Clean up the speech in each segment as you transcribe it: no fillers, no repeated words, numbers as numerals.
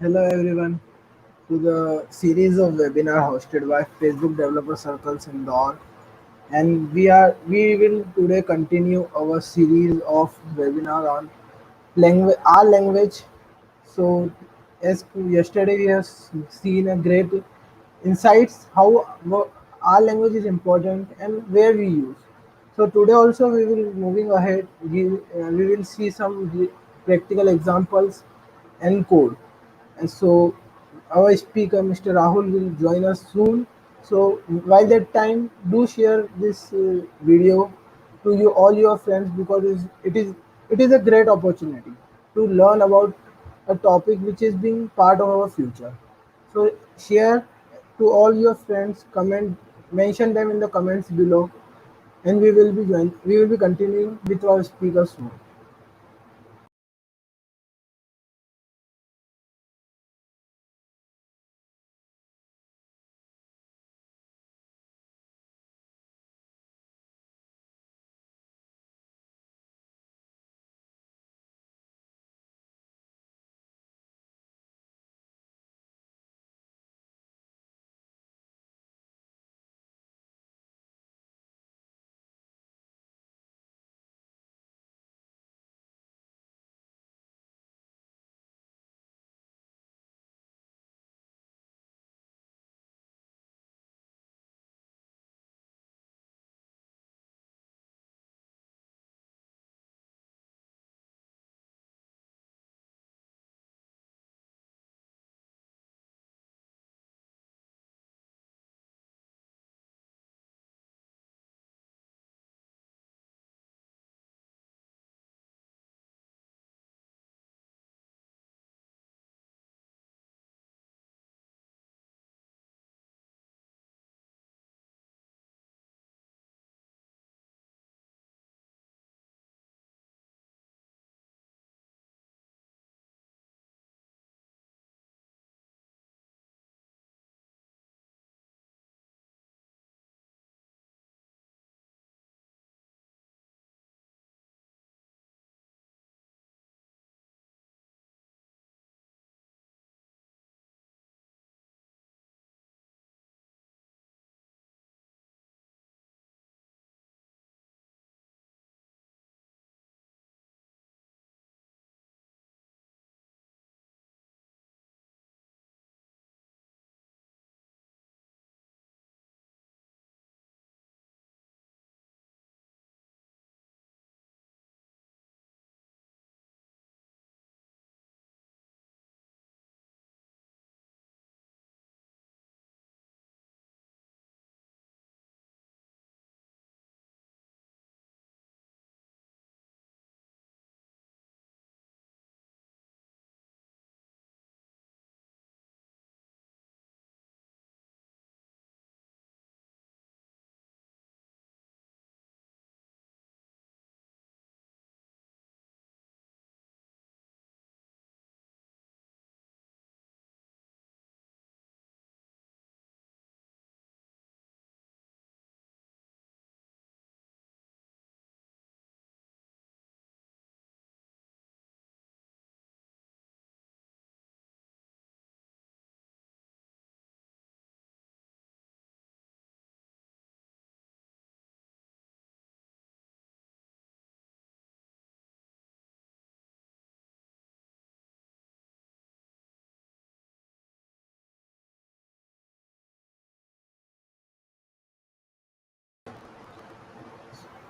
Hello everyone to the series of webinar hosted by Facebook Developer Circles Indore, and we will today continue our series of webinar on language our language. So as yesterday we have seen a great insights how our language is important and where we use. So today also we will moving ahead. We will see some practical examples and code. And so our speaker, Mr. Rahul, will join us soon. So while that time, do share this video to you all your friends because it is a great opportunity to learn about a topic which is being part of our future. So share to all your friends, comment, mention them in the comments below, and we will be continuing with our speaker soon.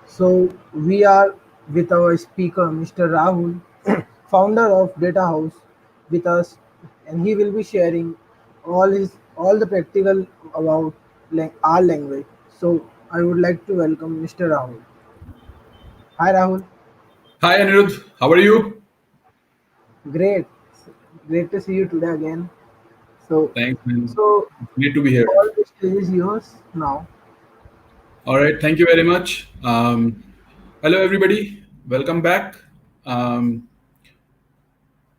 So we are with our speaker, Mr. Rahul, founder of DataHouse, with us, and he will be sharing all the practical about our language. So I would like to welcome Mr. Rahul. Hi Rahul, Hi Anirudh, how are you? great, great to see you today again. So Thanks, man. so Great to be here. all the stage is yours now. All right, thank you very much. Hello, everybody. Welcome back. Um,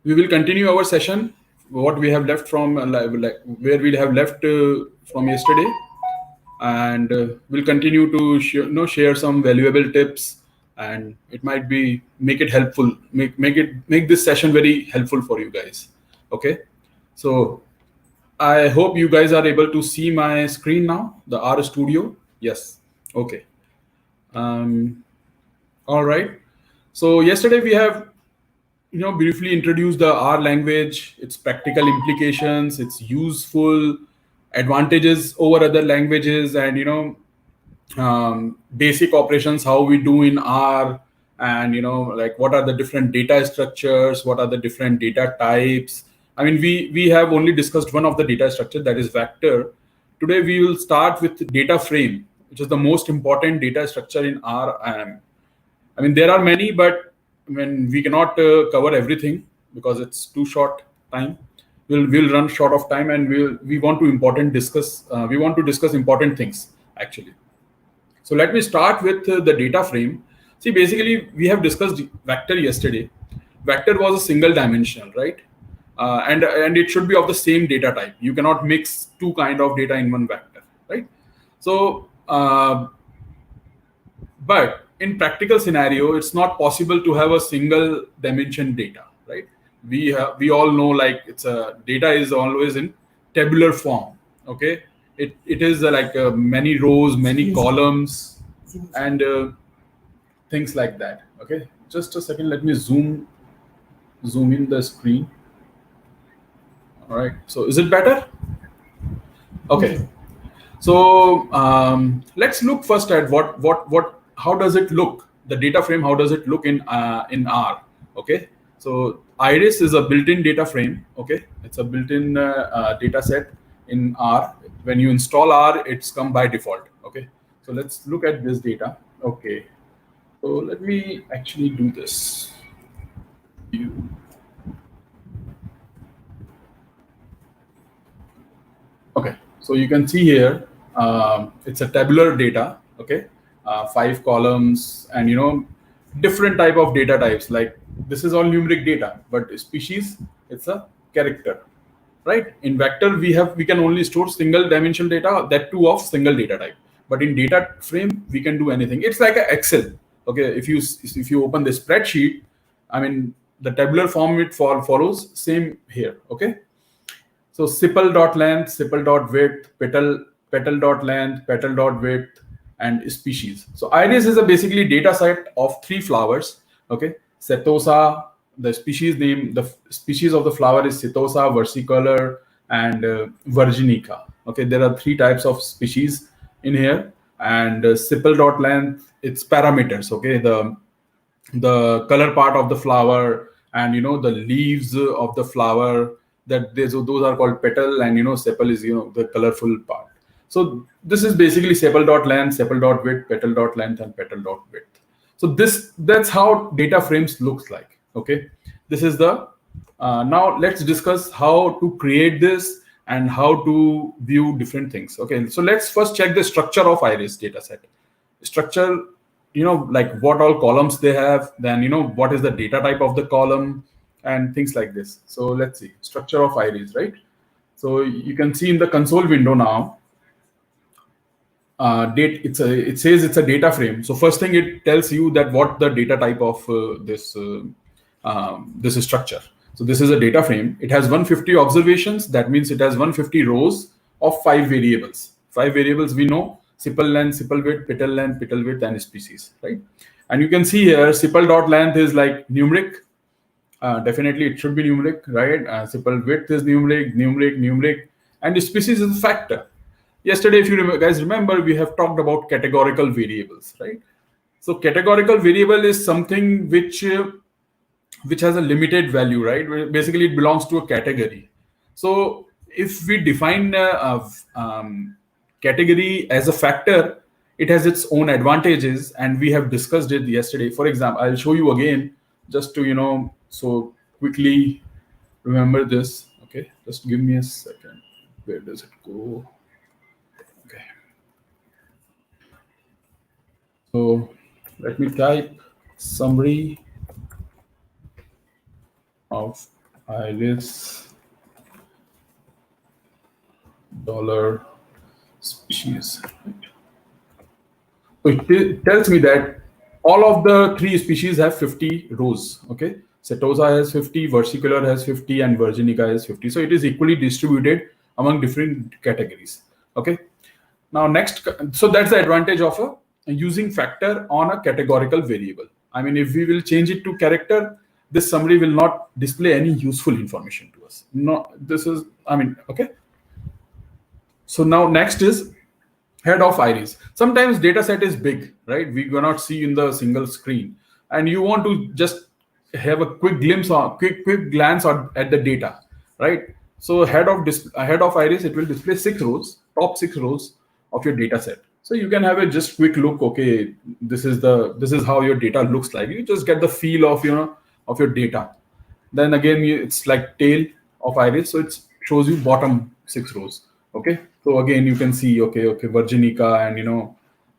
we will continue our session. What we have left from, where we have left from yesterday, and we'll continue to share some valuable tips, and it might be make it helpful, make this session very helpful for you guys. Okay. So I hope you guys are able to see my screen now, the R Studio. Yes. Okay. Um, all right. So yesterday we have briefly introduced the R language, its practical implications, its useful advantages over other languages, and basic operations how we do in R, and like what are the different data structures, what are the different data types. I mean, we have only discussed one of the data structure, that is vector. Today we will start with data frame, which is the most important data structure in R. I mean, there are many, but when we cannot cover everything because it's too short time. We'll run short of time, and we want to important discuss. We want to discuss important things actually. So let me start with the data frame. See, basically, we have discussed vector yesterday. Vector was a single dimensional, right? And it should be of the same data type. You cannot mix two kind of data in one vector, right? So, but in practical scenario, it's not possible to have a single dimension data, right? We all know, like, it's a data is always in tabular form. Okay, it is like many rows, many columns, and things like that. Okay, just a second, let me zoom in the screen. All right, so is it better? Okay. So let's look first at what how does it look, the data frame, how does it look in R. Okay, so Iris is a built-in data frame. Okay, it's a built-in data set in R. When you install R, it's come by default. Okay, so let's look at this data. Okay, so let me actually do this. Okay, so you can see here, it's a tabular data. Okay, 5 columns, and different type of data types. Like, this is all numeric data, but species, it's a character, right? In vector, we can only store single dimensional data, that too of single data type. But in data frame, we can do anything. It's like a Excel. Okay, if you open the spreadsheet, I mean, the tabular form it follows same here. Okay, so sepal.length, sepal.width, petal.length, petal.width, and species. So iris is a basically data set of 3 flowers. Okay, setosa, the species name, the species of the flower is setosa, versicolor, and virginica. Okay, there are 3 types of species in here, and sepal.length, it's parameters. Okay, the color part of the flower, and the leaves of the flower, those are called petal, and sepal is the colorful part. So this is basically sepal.length, sepal.width, petal.length, and petal.width. So that's how data frames looks like. Okay, this is the now let's discuss how to create this and how to view different things. Okay, so let's first check the structure of iris dataset. Structure, like what all columns they have, then what is the data type of the column, and things like this. So let's see structure of iris, right? So you can see in the console window now, it says it's a data frame. So first thing, it tells you that what the data type of this structure. So this is a data frame. It has 150 observations. That means it has 150 rows of 5 variables. 5 variables we know: sepal length, sepal width, petal length, petal width, and species, right? And you can see here, sepal.length is like numeric. Definitely it should be numeric, right? Sepal width is numeric, and species is a factor. Yesterday, if you guys remember, we have talked about categorical variables, right? So categorical variable is something which has a limited value, right? Basically, it belongs to a category. So if we define category as a factor, it has its own advantages, and we have discussed it yesterday. For example, I'll show you again, just to so quickly remember this. Okay, just give me a second. Where does it go? Okay, so let me type summary of iris dollar species. So it tells me that all of the 3 species have 50 rows. Okay, Setosa has 50, versicolor has 50, and virginica has 50. So it is equally distributed among different categories. Okay. Now next, so that's the advantage of using factor on a categorical variable. I mean, if we will change it to character, this summary will not display any useful information to us. No, this is, I mean, okay. So now next is head of iris. Sometimes data set is big, right? We cannot see in the single screen, and you want to just have a quick glimpse or quick glance at the data, right? So head of iris, it will display 6 rows, top 6 rows of your data set. So you can have a just quick look. Okay, this is how your data looks like. You just get the feel of of your data. Then again, it's like tail of iris, so it shows you bottom 6 rows. Okay, so again you can see, okay, virginica, and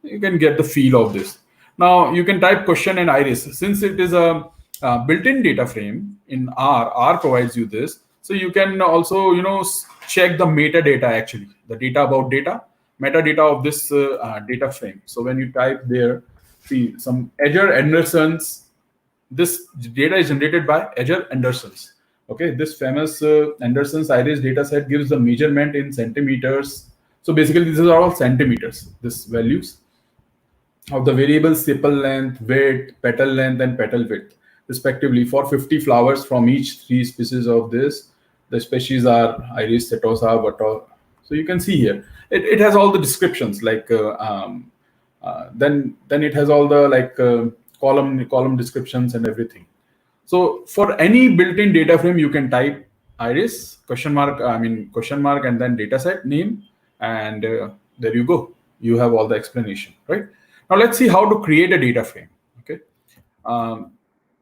you can get the feel of this. Now you can type question and iris. Since it is a built-in data frame in R provides you this, so you can also check the metadata, actually the data about data, metadata of this data frame. So when you type there, see some Edger Anderson's, this data is generated by Edger Anderson's. Okay, this famous Anderson's iris data set gives the measurement in centimeters. So basically, these are all centimeters, this values of the variables sepal length, width, petal length, and petal width, respectively, for 50 flowers from each 3 species of this. The species are iris, setosa, vator. So you can see here, it has all the descriptions, like then it has all the column descriptions and everything. So for any built-in data frame, you can type iris question mark, question mark, and then dataset name, and there you go. You have all the explanation, right? Now let's see how to create a data frame. Okay.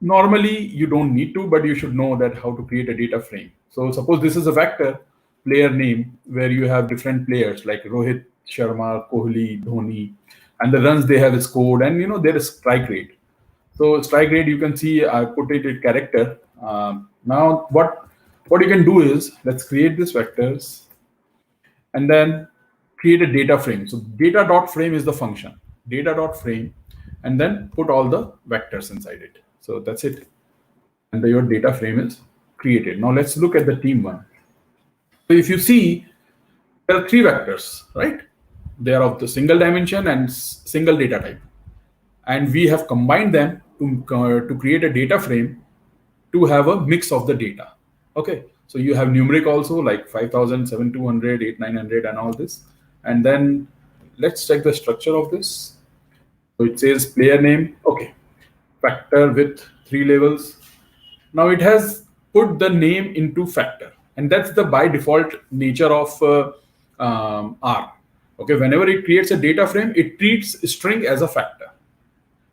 Normally you don't need to, but you should know that how to create a data frame. So suppose this is a vector player name where you have different players like Rohit Sharma, Kohli, Dhoni, and the runs they have scored, and there is strike rate. So strike rate, you can see I put it in character. Now what you can do is, let's create this vectors and then create a data frame. So data.frame is the function, data.frame, and then put all the vectors inside it. So that's it. And your data frame is created. Now let's look at the team one. So if you see, there are 3 vectors, right? They are of the single dimension and single data type. And we have combined them to create a data frame to have a mix of the data. Okay, so you have numeric also, like 5000, 7200, 8900, and all this. And then let's check the structure of this. So it says player name, okay, factor with 3 levels. Now it has put the name into factor, and that's the by default nature of R. Okay, whenever it creates a data frame, it treats string as a factor.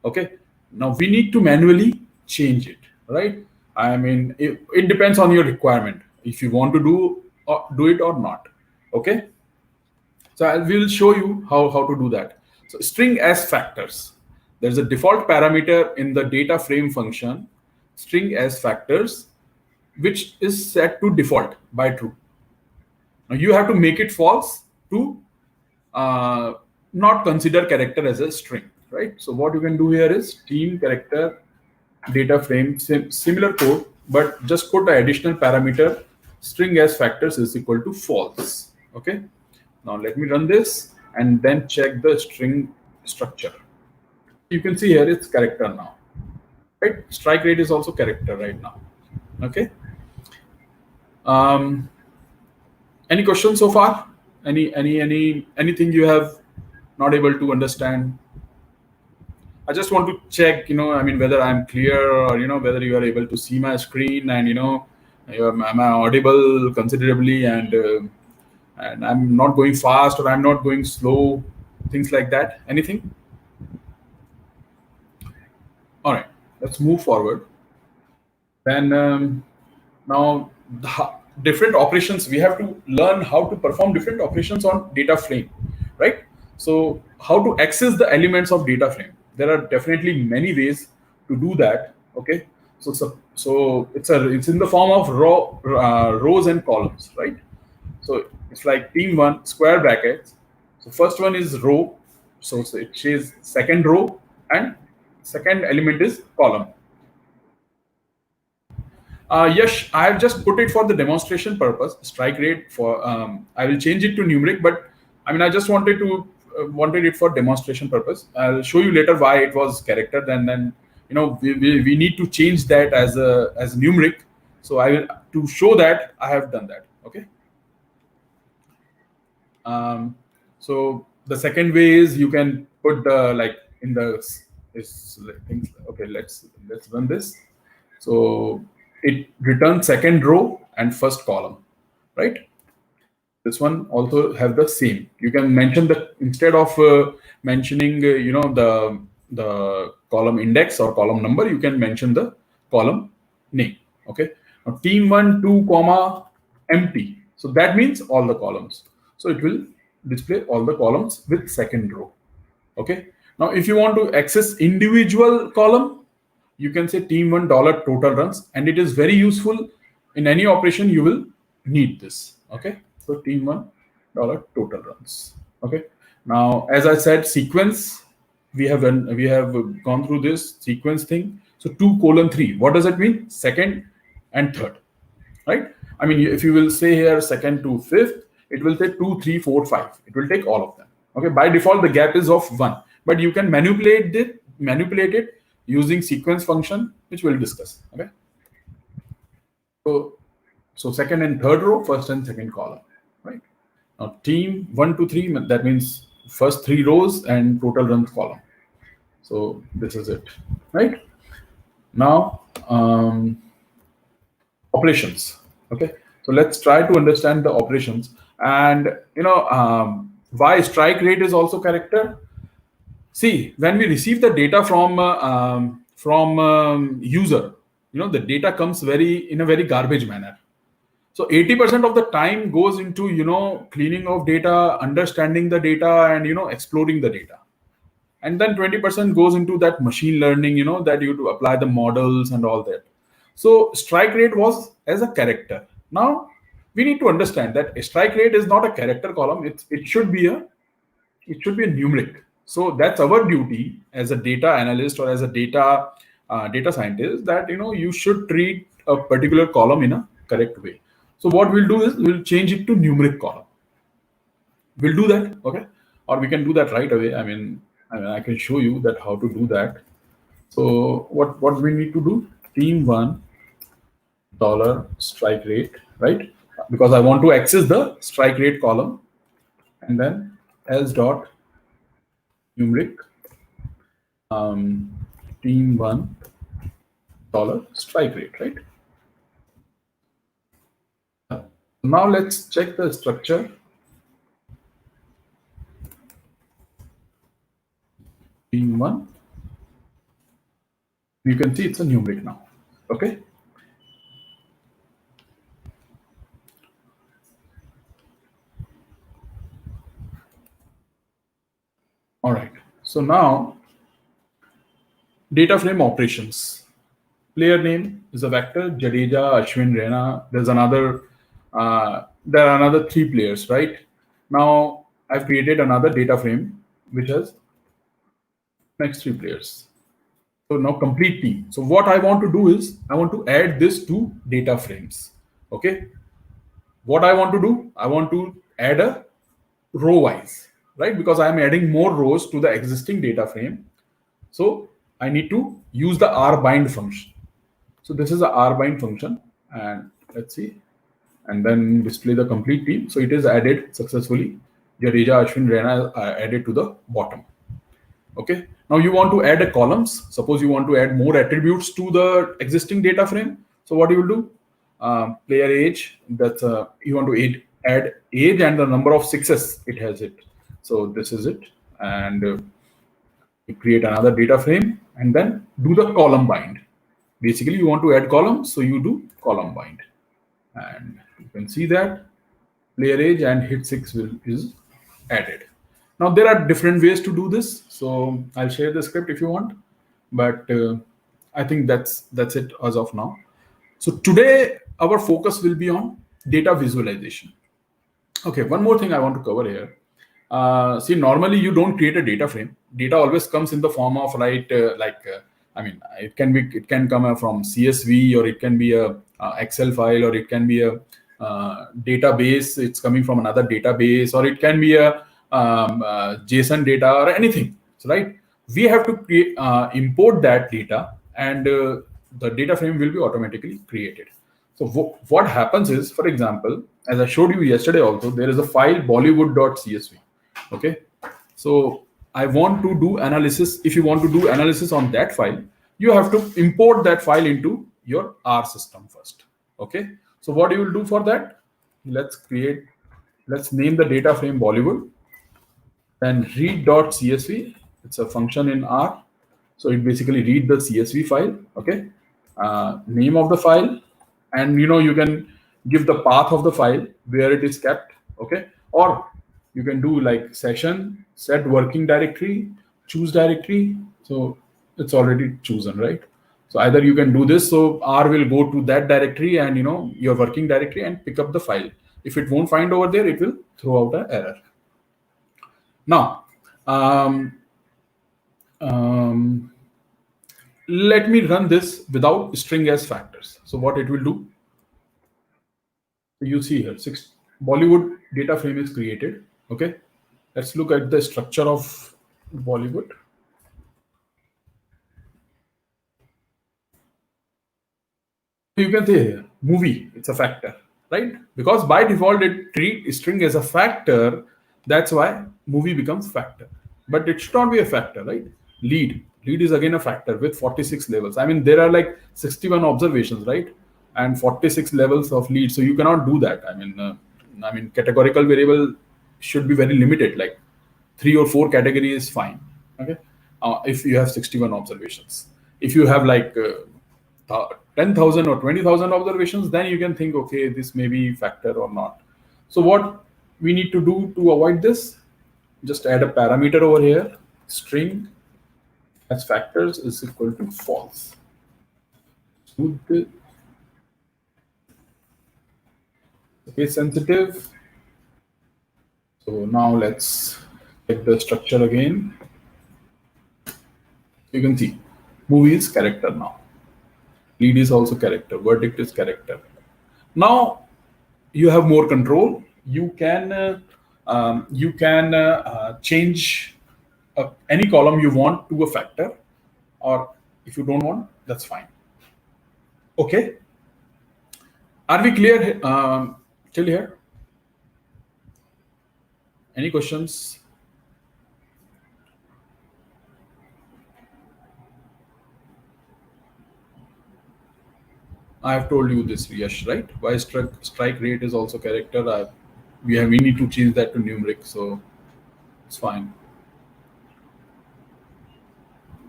Okay, now we need to manually change it, right? I mean, it depends on your requirement if you want to do it or not. Okay, so I will show you how to do that. So string as factors, there's a default parameter in the data frame function, string as factors, which is set to default by true. Now you have to make it false to not consider character as a string, right? So what you can do here is team character data frame, similar code, but just put an additional parameter, string as factors is equal to false. Okay, now let me run this and then check the string structure. You can see here it's character now, right? Strike rate is also character right now. Okay. Any questions so far? Anything you have not able to understand? I just want to check, whether I'm clear, or whether you are able to see my screen, and am I audible considerably, and I'm not going fast or I'm not going slow, things like that. Anything? All right, let's move forward. Then now the different operations, we have to learn how to perform different operations on data frame, right? So how to access the elements of data frame? There are definitely many ways to do that. Okay, so it's in the form of rows and columns, right? So it's like team one square brackets. So first one is row, so it says second row, and second element is column. Yes, I have just put it for the demonstration purpose. Strike rate for I will change it to numeric, but I mean I just wanted it for demonstration purpose. I'll show you later why it was character. Then we need to change that as numeric. So I will, to show that I have done that. Okay. So the second way is you can put the like in the is like things. Okay, let's run this. So it returns second row and first column, right? This one also have the same. You can mention the instead of mentioning the column index or column number, you can mention the column name. Okay. Now team 1 2 comma empty. So that means all the columns. So it will display all the columns with second row. Okay. Now if you want to access individual column, you can say team $1 total runs, and it is very useful in any operation. You will need this. Okay, so team $1 total runs. Okay, now as I said, sequence, we have gone through this sequence thing. So 2:3, what does it mean? Second and third, right? I mean, if you will say here second to fifth, it will say 2 3 4 5. It will take all of them. Okay, by default the gap is of 1, but you can manipulate it using sequence function, which we'll discuss. Okay. So second and third row, first and second column, right? Now team 1 to 3, that means first 3 rows and total runs column. So this is it, right? Now operations. Okay. So let's try to understand the operations, and why strike rate is also character. See, when we receive the data from user, the data comes in a very garbage manner. So 80% of the time goes into cleaning of data, understanding the data, and exploring the data, and then 20% goes into that machine learning. That you to apply the models and all that. So strike rate was as a character. Now we need to understand that a strike rate is not a character column. It should be a numeric. So that's our duty as a data analyst or as a data scientist, that you should treat a particular column in a correct way. So what we'll do is we'll change it to numeric column. We'll do that, okay, or we can do that right away. I mean I can show you that how to do that. So what we need to do, team $1 strike rate, right? Because I want to access the strike rate column, and then else dot numeric team $1 strike rate, right? Now let's check the structure. Team 1. You can see it's a numeric now. Okay. All right. So now data frame operations. Player name is a vector, Jadeja, Ashwin, Rena. There's another. There are another 3 players, right? Now I've created another data frame which has next 3 players. So now complete team. So what I want to do is I want to add this to data frames. Okay. What I want to do, I want to add a row wise, right? Because I'm adding more rows to the existing data frame. So I need to use the rbind function. So this is a rbind function, and let's see, and then display the complete team. So it is added successfully. Jadeja, Ashwin, Rena are added to the bottom. Okay. Now you want to add a columns. Suppose you want to add more attributes to the existing data frame. So what you will do? Player age. That's you want to add age and the number of 6s it has it. So this is it, and you create another data frame and then do the column bind. Basically, you want to add columns, so you do column bind, and you can see that player age and hit 6 is added. Now there are different ways to do this, so I'll share the script if you want, but I think that's it as of now. So today our focus will be on data visualization. Okay, one more thing I want to cover here. See, normally you don't create a data frame. Data always comes in the form of I mean, it can come from CSV, or it can be a Excel file, or it can be a database. It's coming from another database, or it can be a JSON data or anything. So, right, we have to import that data, and the data frame will be automatically created. So what happens is, for example, as I showed you yesterday also, there is a file bollywood.csv. Okay. So I want to do analysis. If you want to do analysis on that file, you have to import that file into your R system first. Okay. So what you will do for that? Let's name the data frame Bollywood, and read.csv. It's a function in R. So it basically read the CSV file. Okay. Name of the file, and you can give the path of the file where it is kept. Okay. Or you can do like session, set working directory, choose directory. So it's already chosen, right? So either you can do this. So R will go to that directory and your working directory and pick up the file. If it won't find over there, it will throw out an error. Now, let me run this without string as factors. So what it will do, you see here, Bollywood data frame is created. Okay, let's look at the structure of Bollywood. You can say here, movie, it's a factor, right? Because by default it treats string as a factor. That's why movie becomes factor. But it should not be a factor, right? Lead is again a factor with 46 levels. I mean, there are like 61 observations, right? And 46 levels of lead. So you cannot do that. I mean, categorical variable should be very limited. Like 3 or 4 categories is fine. Okay, if you have 61 observations. If you have like 10,000 or 20,000 observations, then you can think, okay, this may be factor or not. So what we need to do to avoid this, just add a parameter over here, string as factors is equal to false. Case sensitive. So now let's check the structure again. You can see movie is character now. Lead is also character. Verdict is character. Now you have more control. You can change any column you want to a factor, or if you don't want, that's fine. Okay. Are we clear till here? Any questions? I have told you this, Yash, right? Why strike rate is also character. We need to change that to numeric, so it's fine.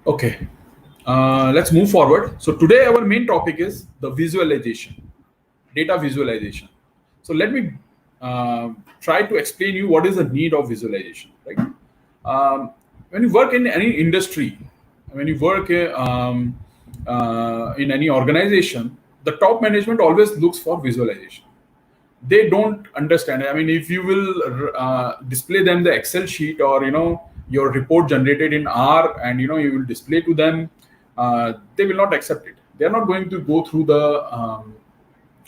Okay, let's move forward. So today our main topic is the visualization, data visualization. So let me try to explain you what is the need of visualization, right? When you work in any industry, when you work in any organization, the top management always looks for visualization. They don't understand. I mean, if you will display them the Excel sheet, or your report generated in R, and you will display to them, they will not accept it. They are not going to go through the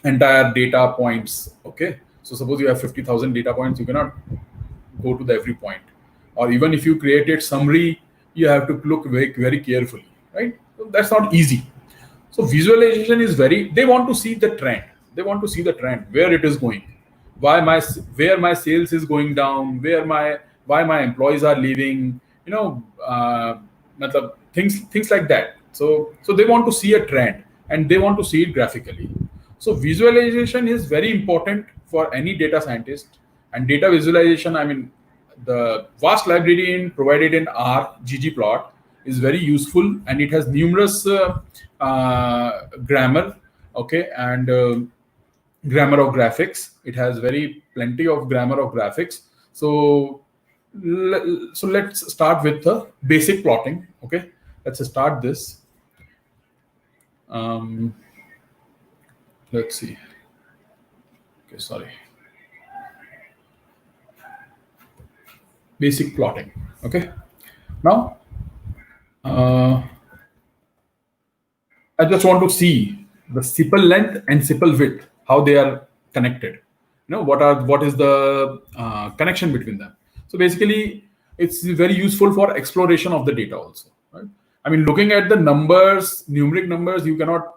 entire data points. Okay, so suppose you have 50,000 data points, you cannot go to the every point. Or even if you created summary, you have to look very, very carefully, right? So that's not easy. So visualization is they want to see the trend. They want to see the trend, where it is going, where my sales is going down, why my employees are leaving, things like that. So they want to see a trend, and they want to see it graphically. So visualization is very important for any data scientist. And data visualization, I mean, the vast library provided in R, Ggplot, is very useful, and it has numerous grammar, okay, and grammar of graphics. It has plenty of grammar of graphics. So let's start with the basic plotting. Okay, let's start this. Let's see. Okay, sorry. Basic plotting. Okay, now I just want to see the sepal length and sepal width, how they are connected. What is the connection between them. So basically, it's very useful for exploration of the data also. Right? I mean, looking at the numbers, numeric numbers, you cannot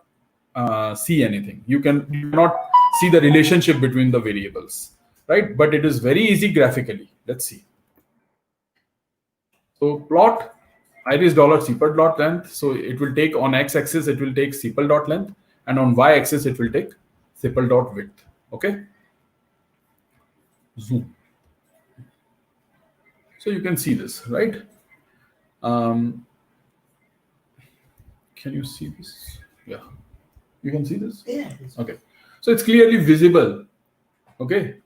see anything. You cannot see the relationship between the variables, right? But it is very easy graphically. Let's see. So plot iris dollar sepal dot length. So it will take on x-axis, it will take sepal dot length, and on y-axis, it will take sepal dot width. Okay. Zoom. So you can see this, right? Can you see this? Yeah. You can see this? Yeah. Okay. So it's clearly visible. Okay.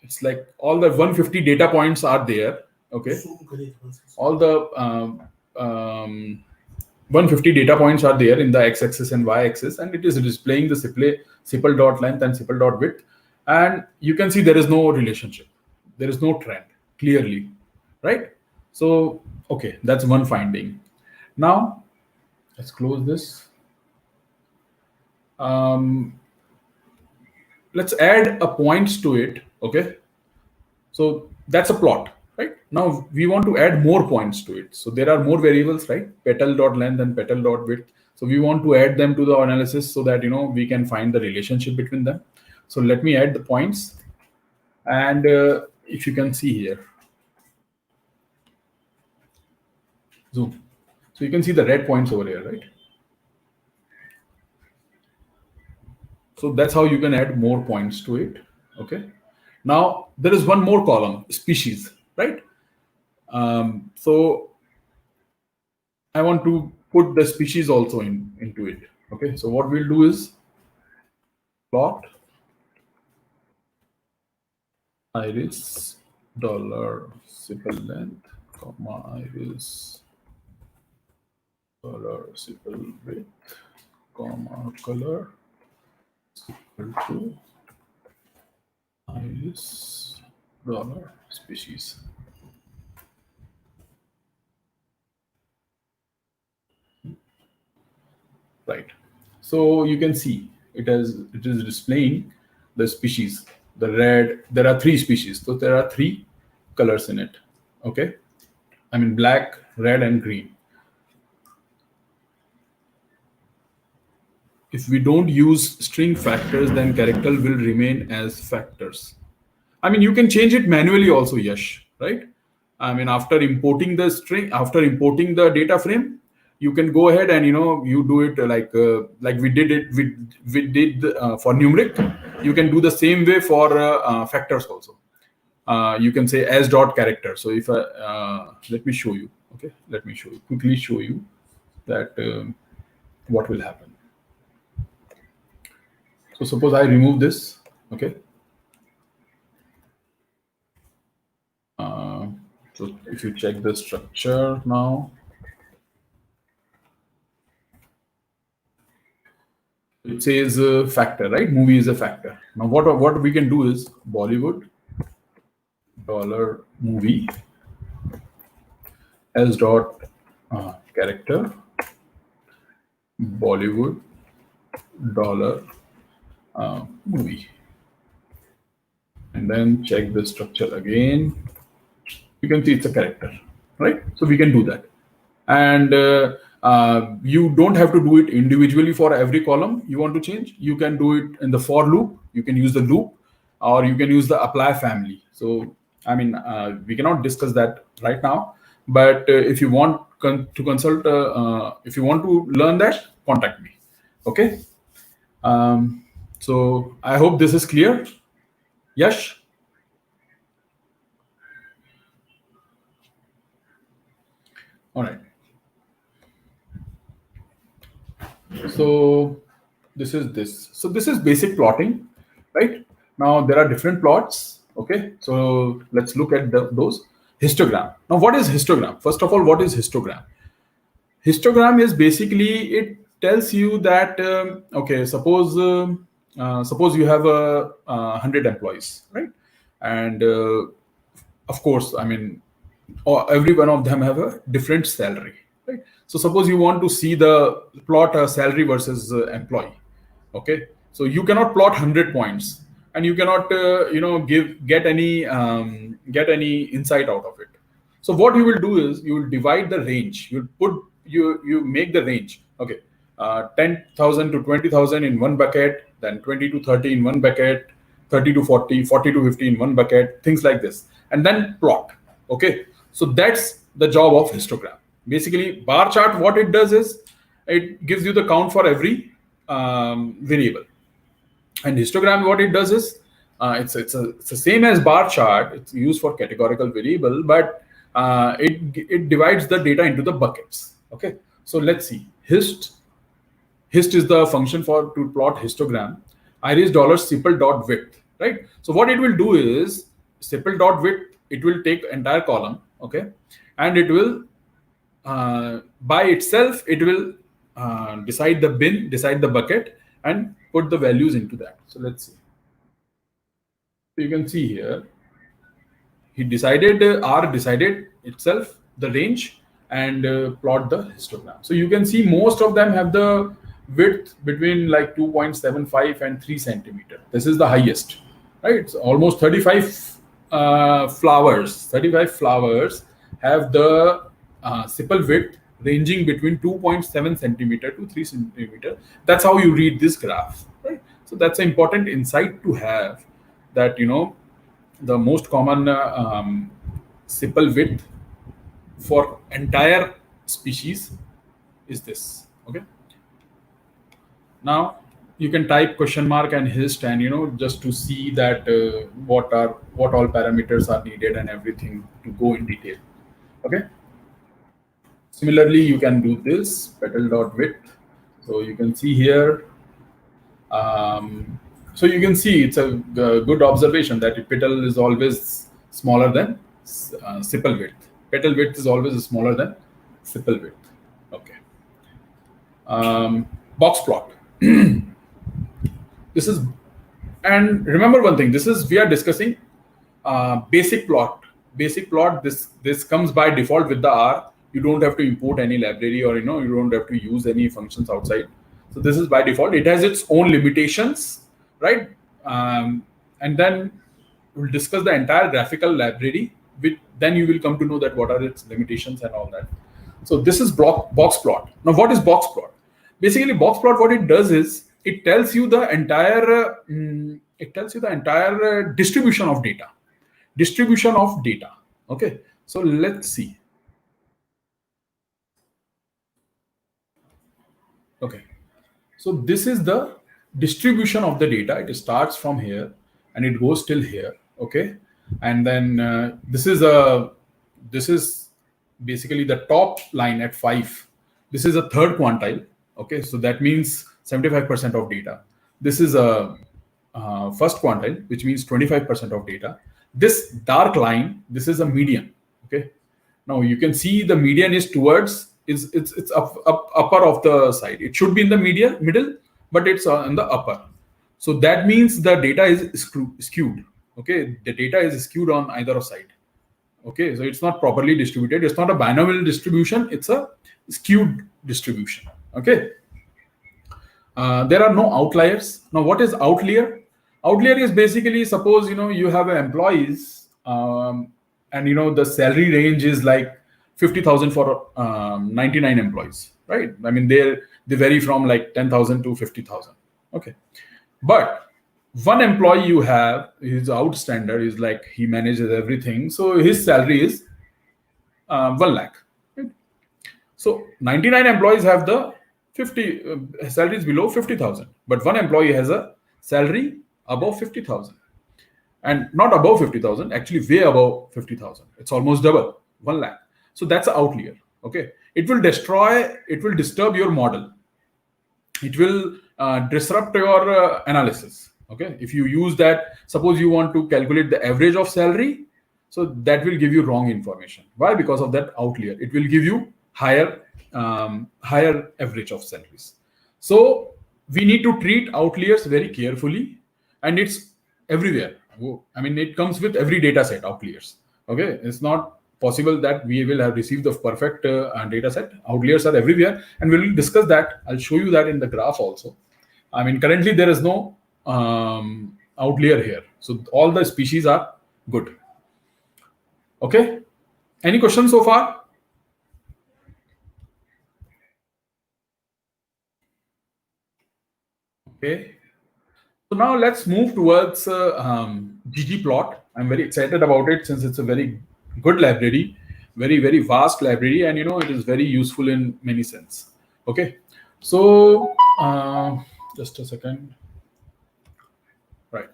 It's like all the 150 data points are there. Okay. All the 150 data points are there in the x-axis and y-axis, and it is displaying the sepal dot length and sepal dot width. And you can see there is no relationship. There is no trend clearly, right? So, okay, that's one finding. Now, let's close this. Let's add a points to it. Okay. So that's a plot, right? Now we want to add more points to it. So there are more variables, right? Petal dot length and petal dot width. So we want to add them to the analysis so that we can find the relationship between them. So let me add the points, and if you can see here, zoom. So you can see the red points over here, right? So that's how you can add more points to it. Okay. Now there is one more column, species, right? So I want to put the species also into it. Okay. So what we'll do is plot iris dollar sepal length, comma iris dollar sepal width, comma color equal to iris dollar species. Right. So you can see it is displaying the species. The red, there are 3 species. So there are 3 colors in it. Okay. I mean black, red, and green. If we don't use string factors, then character will remain as factors. I mean, you can change it manually also, Yash, right? I mean, after importing the string, after importing the data frame, you can go ahead and you do it like we did it. We did for numeric. You can do the same way for factors also. You can say as dot character. So if let me show you. Okay, let me quickly show you that what will happen. So suppose I remove this. Okay. So if you check the structure now, it says factor, right? Movie is a factor. Now what we can do is Bollywood dollar movie as dot character Bollywood dollar movie, and then check the structure again. You can see it's a character, right? So we can do that, and you don't have to do it individually for every column you want to change. You can do it in the for loop. You can use the loop, or you can use the apply family. So I mean, we cannot discuss that right now, but if you want to consult, if you want to learn that, contact me. Okay. So I hope this is clear. Yash? All right. So this is this. So this is basic plotting, right? Now there are different plots. Okay. So let's look at those. Histogram. Now what is histogram? First of all, what is histogram? Histogram is basically, it tells you that, okay, suppose you have 100 employees, right? And of course, I mean, every one of them have a different salary, right? So suppose you want to see the plot salary versus employee. Okay, so you cannot plot 100 points, and you cannot get any insight out of it. So what you will do is you will divide the range. You make the range. Okay, 10,000 to 20,000 in one bucket, then 20 to 30 in one bucket, 30 to 40, 40 to 50 in one bucket, things like this, and then plot. Okay, so that's the job of histogram. Basically, bar chart, what it does is it gives you the count for every variable, and histogram, what it does is it's the same as bar chart. It's used for categorical variable, but it divides the data into the buckets. Okay, so let's see. Hist is the function for to plot histogram. Iris $simple.width, right? So what it will do is simple.width, it will take entire column, okay, and it will by itself it will decide the bucket, and put the values into that. So let's see. So you can see here, he decided R decided itself the range, and plot the histogram. So you can see most of them have the width between like 2.75 and 3 centimeter. This is the highest, right? It's almost 35 flowers. 35 flowers have the sepal width ranging between 2.7 centimeter to 3 centimeter. That's how you read this graph, right? So that's an important insight to have, that the most common sepal width for entire species is this. Okay, now you can type question mark and hist, and just to see that what all parameters are needed and everything to go in detail. Okay, similarly you can do this petal.width. So you can see here, so you can see it's a good observation that petal is always smaller than sepal width. Petal width is always smaller than sepal width. Okay. Box plot. This is, and remember one thing, we are discussing basic plot. Basic plot, this comes by default with the R. You don't have to import any library, or you don't have to use any functions outside. So this is by default. It has its own limitations, right? And then we'll discuss the entire graphical library. Then you will come to know that what are its limitations and all that. So this is box plot. Now, what is box plot? Basically, box plot, what it does is it tells you the entire distribution of data. Okay. So let's see. Okay. So this is the distribution of the data. It starts from here and it goes till here. Okay, and then this is basically the top line at 5. This is a third quantile. Okay, so that means 75% of data. This is a first quantile, which means 25% of data. This dark line, this is a median. Okay, now you can see the median is towards it's upper of the side. It should be in the middle, but it's in the upper. So that means the data is skewed. Okay, the data is skewed on either side. Okay, so it's not properly distributed. It's not a binomial distribution. It's a skewed distribution. Okay. There are no outliers. Now, what is outlier? Outlier is basically, suppose you have employees, and the salary range is like 50,000 for 99 employees, right? I mean, they vary from like 10,000 to 50,000. Okay, but one employee you have, his outstander is like he manages everything, so his salary is 1 lakh. Right? So 99 employees have the 50 salaries below 50,000, but one employee has a salary above 50,000, and not above 50,000, actually way above 50,000. It's almost double, 1 lakh. So that's an outlier. Okay, it will disturb your model. It will disrupt your analysis. Okay, if you use that, suppose you want to calculate the average of salary, so that will give you wrong information. Why? Because of that outlier. It will give you higher average of salaries. So we need to treat outliers very carefully, and it's everywhere. I mean, it comes with every data set, outliers. Okay, it's not possible that we will have received the perfect data set. Outliers are everywhere, and we will discuss that. I'll show you that in the graph also. I mean, currently there is no outlier here, so all the species are good. Okay, any questions so far? Okay, so now let's move towards Ggplot. I'm very excited about it since it's a very good library, very vast library, and it is very useful in many sense. Okay, so just a second. Right.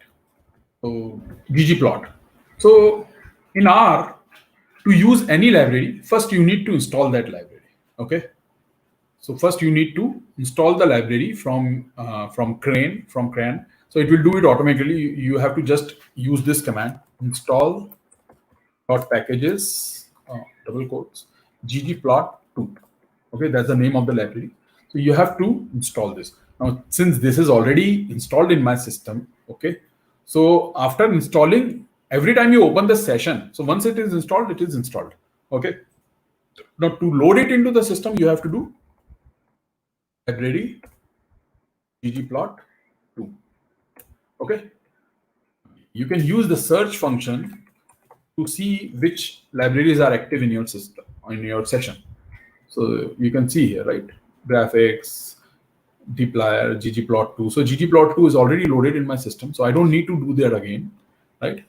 So Ggplot. So in R, to use any library, first you need to install that library. Okay. So first you need to install the library from CRAN. So it will do it automatically. You have to just use this command: install dot packages double quotes ggplot2. Okay, that's the name of the library. So you have to install this. Now, since this is already installed in my system, okay, so after installing, every time you open the session, so once it is installed, it is installed. Okay. Now to load it into the system, you have to do library ggplot2. Okay. You can use the search function to see which libraries are active in your system, in your session. So you can see here, right? Graphics, dplyr, ggplot2. So ggplot2 is already loaded in my system, so I don't need to do that again, right?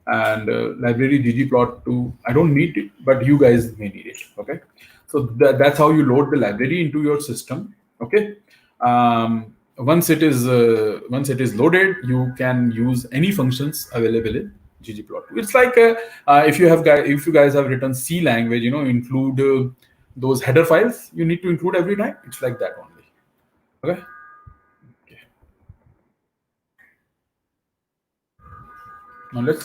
And library ggplot2, I don't need it, but you guys may need it. Okay, so that's how you load the library into your system. Okay, once it is loaded, you can use any functions available in ggplot2. It's like if you guys have written C language, include those header files you need to include every time. It's like that only. Okay. Now let's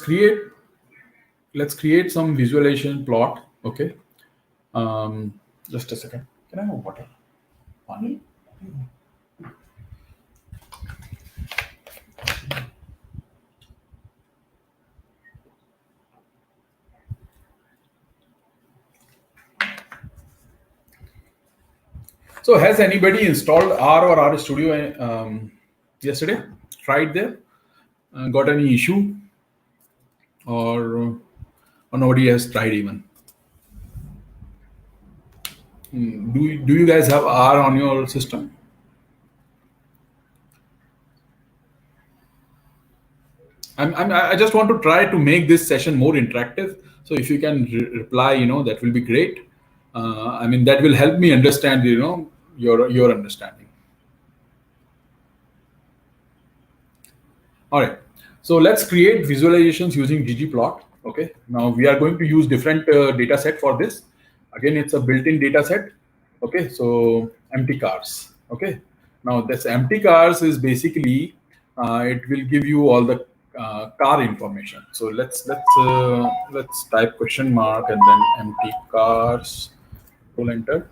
create some visualization plot. Okay. Just a second. Can I have water? Pani? So has anybody installed R or R Studio yesterday? Tried there? Got any issue? Or nobody has tried even? Do you guys have R on your system? I just want to try to make this session more interactive. So if you can reply, that will be great. I mean, that will help me understand, your understanding. All right. So let's create visualizations using Ggplot. Okay. Now we are going to use different data set for this. Again, it's a built-in data set. Okay. So empty cars. Okay. Now this empty cars is basically it will give you all the car information. So let's type question mark and then empty cars. Roll enter.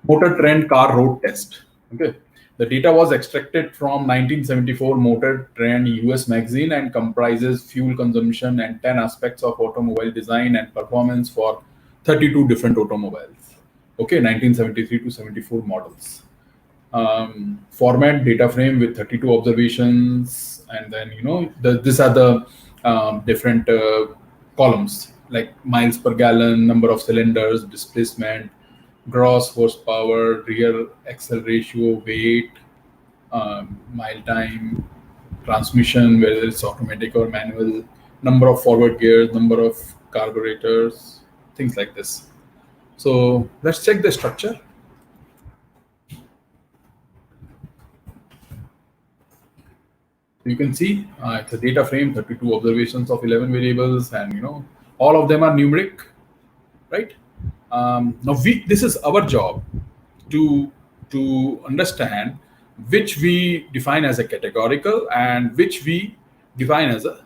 Motor trend car road test. Okay. The data was extracted from 1974 Motor Trend US magazine and comprises fuel consumption and 10 aspects of automobile design and performance for 32 different automobiles. Okay, 1973 to 74 models. Format data frame with 32 observations, and then these are the different columns like miles per gallon, number of cylinders, displacement, gross horsepower, rear axle ratio, weight, mile time, transmission, whether it's automatic or manual, number of forward gears, number of carburetors, things like this. So let's check the structure. You can see it's a data frame, 32 observations of 11 variables, and all of them are numeric, right? Now this is our job to understand which we define as a categorical and which we define as a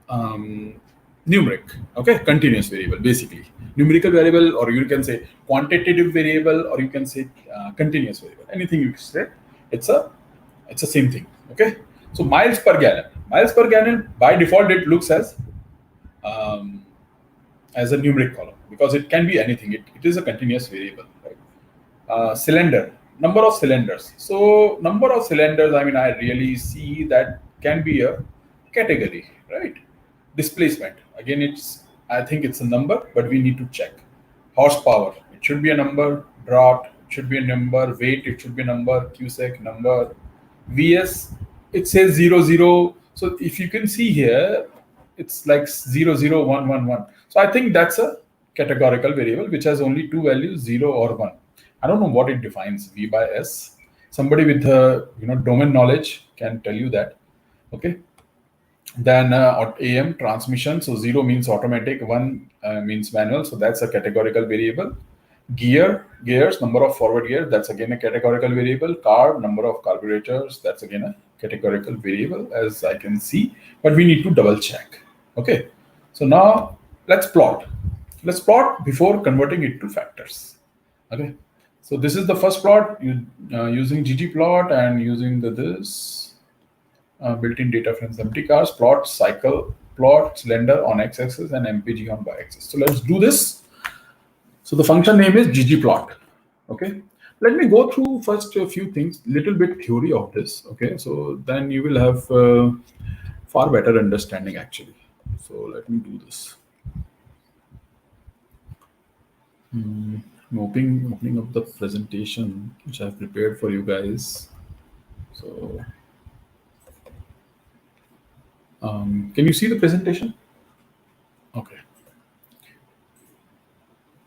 numeric. Okay, continuous variable, basically numerical variable, or you can say quantitative variable, or you can say continuous variable. Anything you say, it's the same thing. Okay, so miles per gallon by default it looks as as a numeric column because it can be anything. It is a continuous variable, right? Cylinder, number of cylinders. So number of cylinders, I mean, I really see that can be a category, right? Displacement, again, I think it's a number, but we need to check. Horsepower, it should be a number. Draught, it should be a number. Weight, it should be a number. Cubic number. VS, it says 00. So if you can see here, it's like 00111. So I think that's a categorical variable which has only two values, 0 or 1. I don't know what it defines, V by S. Somebody with domain knowledge can tell you that. Okay. Then AM, transmission. So 0 means automatic, 1 means manual. So that's a categorical variable. Gears, number of forward gears, that's again a categorical variable. Carb, number of carburetors, that's again a categorical variable, as I can see, but we need to double check. Okay, so now let's plot. Let's plot before converting it to factors. Okay, so this is the first plot using Ggplot and using this built-in data frames, empty cars, plot, cycle, plot, cylinder on x-axis and MPG on y-axis. So let's do this. So the function name is Ggplot. Okay, let me go through first a few things, little bit theory of this. Okay, so then you will have far better understanding actually. So let me do this. I'm opening up the presentation which I have prepared for you guys. So can you see the presentation? Okay.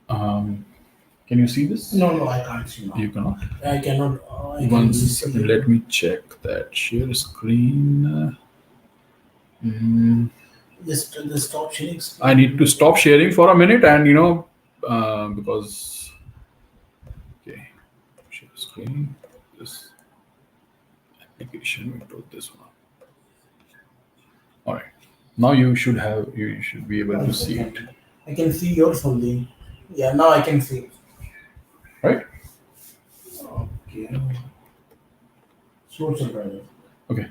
Can you see this? No, I can't see now. You cannot? I cannot. One second, let me check that. Share screen. Just stop sharing. I need to stop sharing for a minute and, because, okay, share screen, this application, we put this one. All right. Now you should be able to see it. I can see yours only. Yeah, now I can see. Right? Okay. Source of driver. Okay.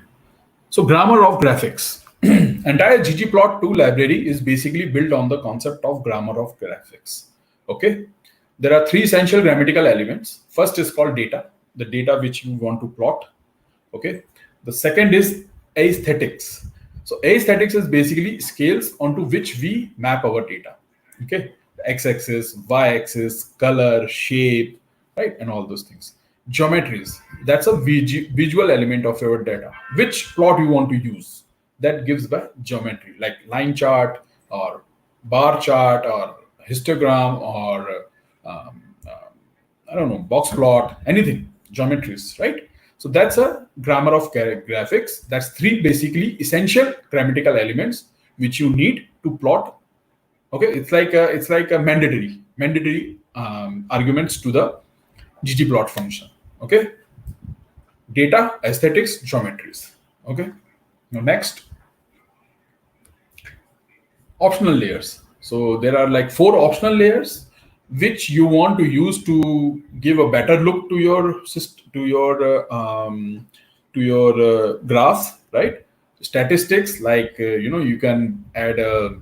So grammar of graphics. Entire Ggplot 2 library is basically built on the concept of grammar of graphics. Okay. There are three essential grammatical elements. First is called data, the data which you want to plot. Okay. The second is aesthetics. So aesthetics is basically scales onto which we map our data. Okay. X-axis, Y-axis, color, shape, right, and all those things. Geometries, that's a visual element of your data. Which plot you want to use, that gives the geometry, like line chart or bar chart or histogram or I don't know, box plot, anything, geometries, right? So that's a grammar of graphics. That's three basically essential grammatical elements which you need to plot. Okay, it's like a mandatory arguments to the Ggplot function. Okay, data, aesthetics, geometries. Okay, now next, optional layers. So there are like 4 optional layers which you want to use to give a better look to your system, to your graph, right? Statistics, like you can add a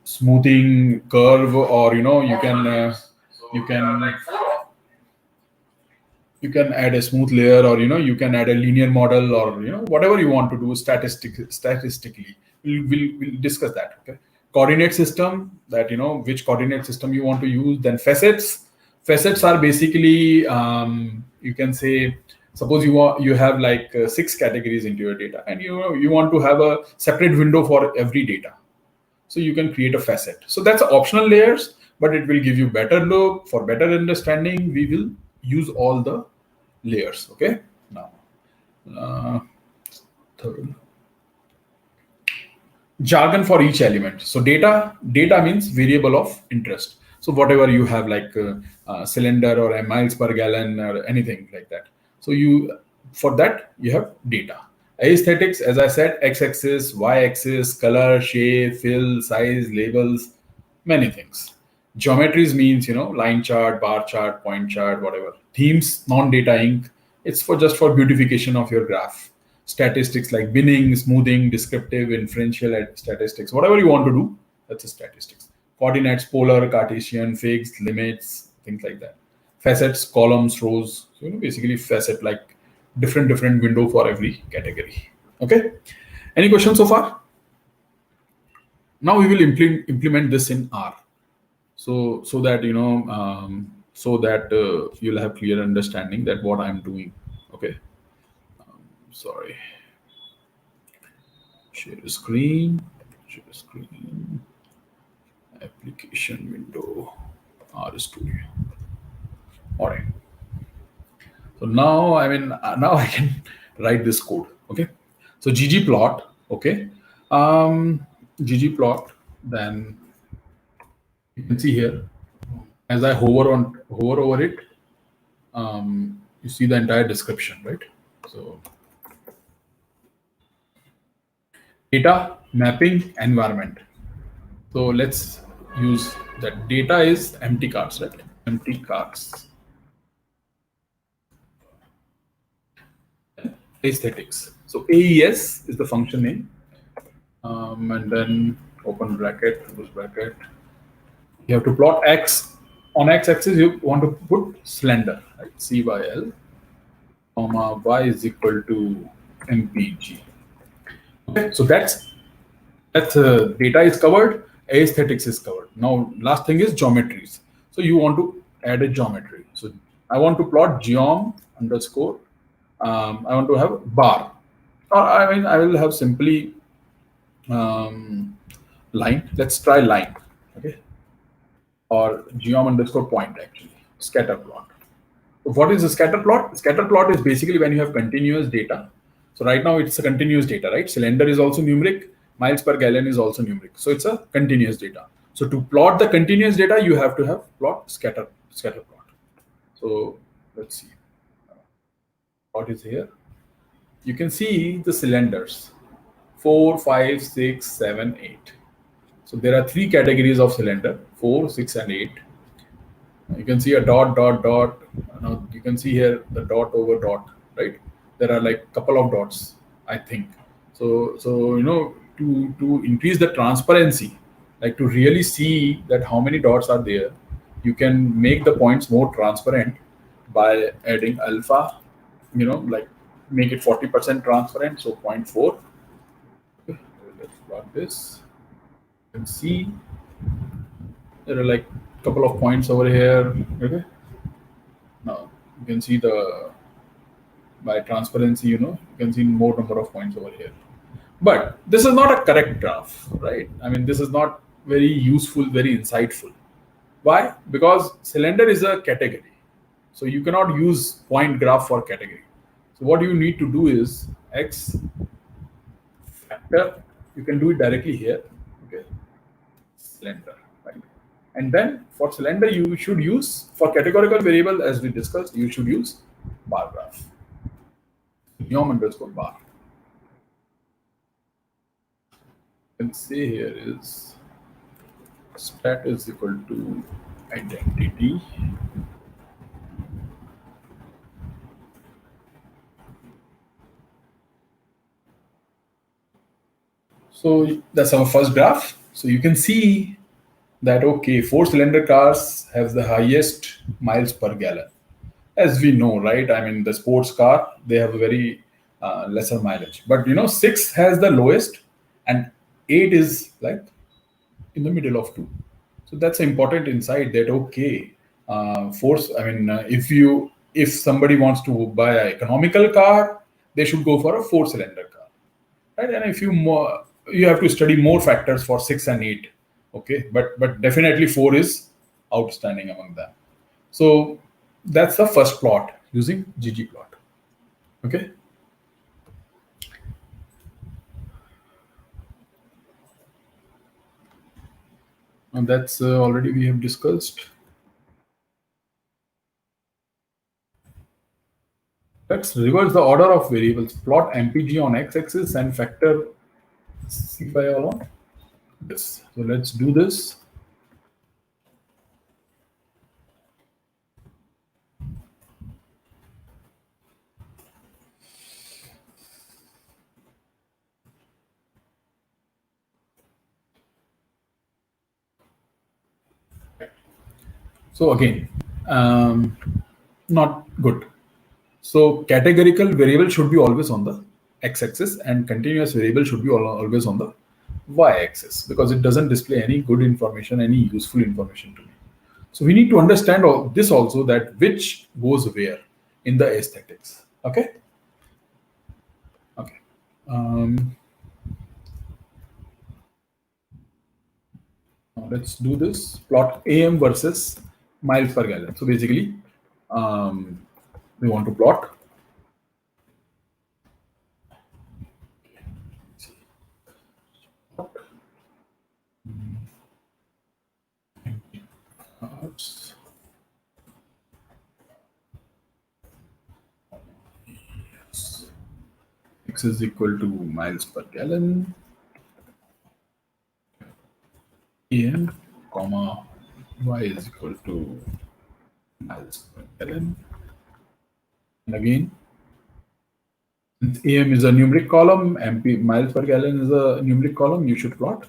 smoothing curve, or you can add a smooth layer, or you can add a linear model, or whatever you want to do statistically. We'll discuss that. Okay, coordinate system, that which coordinate system you want to use. Then facets are basically you can say, suppose you have like 6 categories into your data, and you want to have a separate window for every data. So you can create a facet. So that's optional layers, but it will give you better look. For better understanding, we will use all the layers. Okay. Now, third, jargon for each element. So data means variable of interest. So whatever you have, like cylinder or a miles per gallon or anything like that. So for that you have data. Aesthetics, as I said, x-axis, y-axis, color, shape, fill, size, labels, many things. Geometries means line chart, bar chart, point chart, whatever. Themes, non-data ink. It's just for beautification of your graph. Statistics like binning, smoothing, descriptive, inferential statistics, whatever you want to do, that's a statistics. coordinates, polar, Cartesian, fixed, limits, things like that. Facets, columns, rows. So basically facet, like different window for every category. Okay. Any questions so far? Now we will implement this in R. So that you'll have clear understanding that what I'm doing. Okay. Sorry. Share screen. Share screen. Application window. R Studio. All right. So now, now I can write this code. Okay. So Ggplot. Okay. Ggplot. Then you can see here, as I hover over it, you see the entire description, right? So data mapping environment. So let's use that. Data is empty cards, right? Empty cards. Aesthetics. So AES is the function name, and then open bracket, close bracket. You have to plot x. On x-axis, you want to put slender, right? CYL, comma y is equal to mpg. Okay, so that's data is covered, aesthetics is covered. Now, last thing is geometries. So you want to add a geometry. So I want to plot geom underscore. I want to have bar, or I will have simply line. Let's try line. Okay, or geom underscore point, actually scatter plot. So what is a scatter plot? Scatter plot is basically when you have continuous data. So right now it's a continuous data, right? Cylinder is also numeric, miles per gallon is also numeric. So it's a continuous data. So to plot the continuous data, you have to have plot scatter plot. So let's see. What is here? You can see the cylinders 4, 5, 6, 7, 8. So there are 3 categories of cylinder: 4, 6, and 8. You can see a dot, dot, dot. Now you can see here the dot over dot, right? There are like couple of dots, I think. So to increase the transparency, like to really see that how many dots are there, you can make the points more transparent by adding alpha. Like make it 40% transparent. So 0.4. Okay, let's plot this. You can see there are like couple of points over here. Okay. Now you can see by transparency, you can see more number of points over here. But this is not a correct graph, right? I mean, this is not very useful, very insightful. Why? Because cylinder is a category. So you cannot use point graph for category. So what you need to do is X factor. You can do it directly here. Okay. Cylinder, right? And then for cylinder, you should use, for categorical variable, as we discussed, you should use bar graph. Geom underscore bar. You can see here is stat is equal to identity. So that's our first graph. So you can see that, okay, 4-cylinder cars have the highest miles per gallon. As we know, right? I mean, the sports car, they have a very lesser mileage. But 6 has the lowest, and 8 is like in the middle of 2. So that's an important insight that, okay, force. I mean, if somebody wants to buy an economical car, they should go for a 4-cylinder car, right? And if you have to study more factors for 6 and 8. Okay, but definitely 4 is outstanding among them. So that's the first plot using Ggplot. Okay. And that's already we have discussed. Let's reverse the order of variables. Plot MPG on x-axis and factor C5 along this. So let's do this. So again, not good. So categorical variable should be always on the x-axis, and continuous variable should be always on the y-axis, because it doesn't display any good information, any useful information to me. So we need to understand this also, that which goes where in the aesthetics. Okay. Okay. Now let's do this. Plot AM versus miles per gallon. So basically, we want to plot x is equal to miles per gallon, AM, comma, y is equal to miles per gallon. And again, since AM is a numeric column, MP miles per gallon is a numeric column, you should plot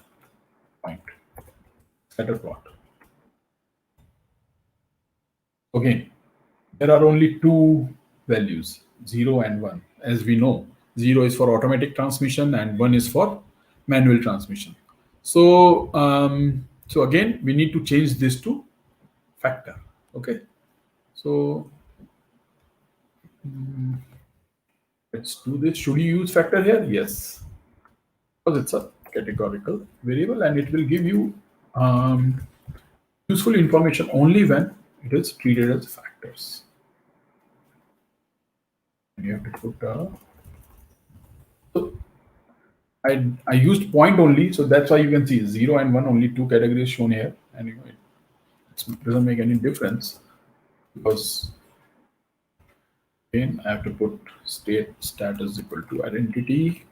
point, scatter plot. Again, there are only two values, 0 and 1. As we know, 0 is for automatic transmission and 1 is for manual transmission. So, so again, we need to change this to factor. Okay. So let's do this. Should you use factor here? Yes, because it's a categorical variable and it will give you useful information only when it is treated as factors. You have to put so I used point only, so that's why you can see 0 and 1, only two categories shown here, and it doesn't make any difference, because again I have to put stat is equal to identity.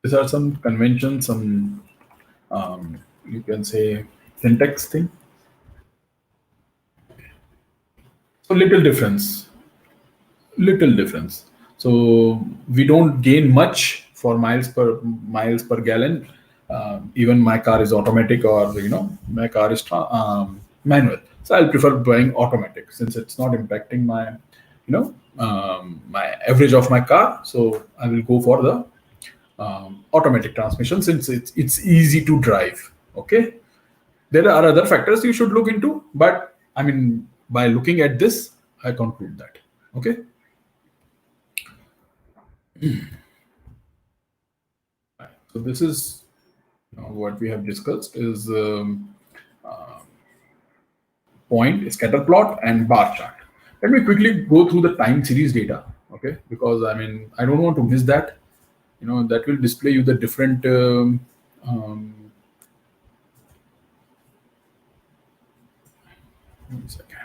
These are some conventions, some you can say syntax thing. So little difference. So we don't gain much for miles per gallon. Even my car is automatic, or my car is manual. So I'll prefer buying automatic, since it's not impacting my my average of my car. So I will go for the automatic transmission, since it's easy to drive. Okay. There are other factors you should look into, but I mean, by looking at this, I conclude that. Okay. So this is what we have discussed is point, scatter plot, and bar chart. Let me quickly go through the time series data, okay? Because I mean, I don't want to miss that. That will display you the different one second.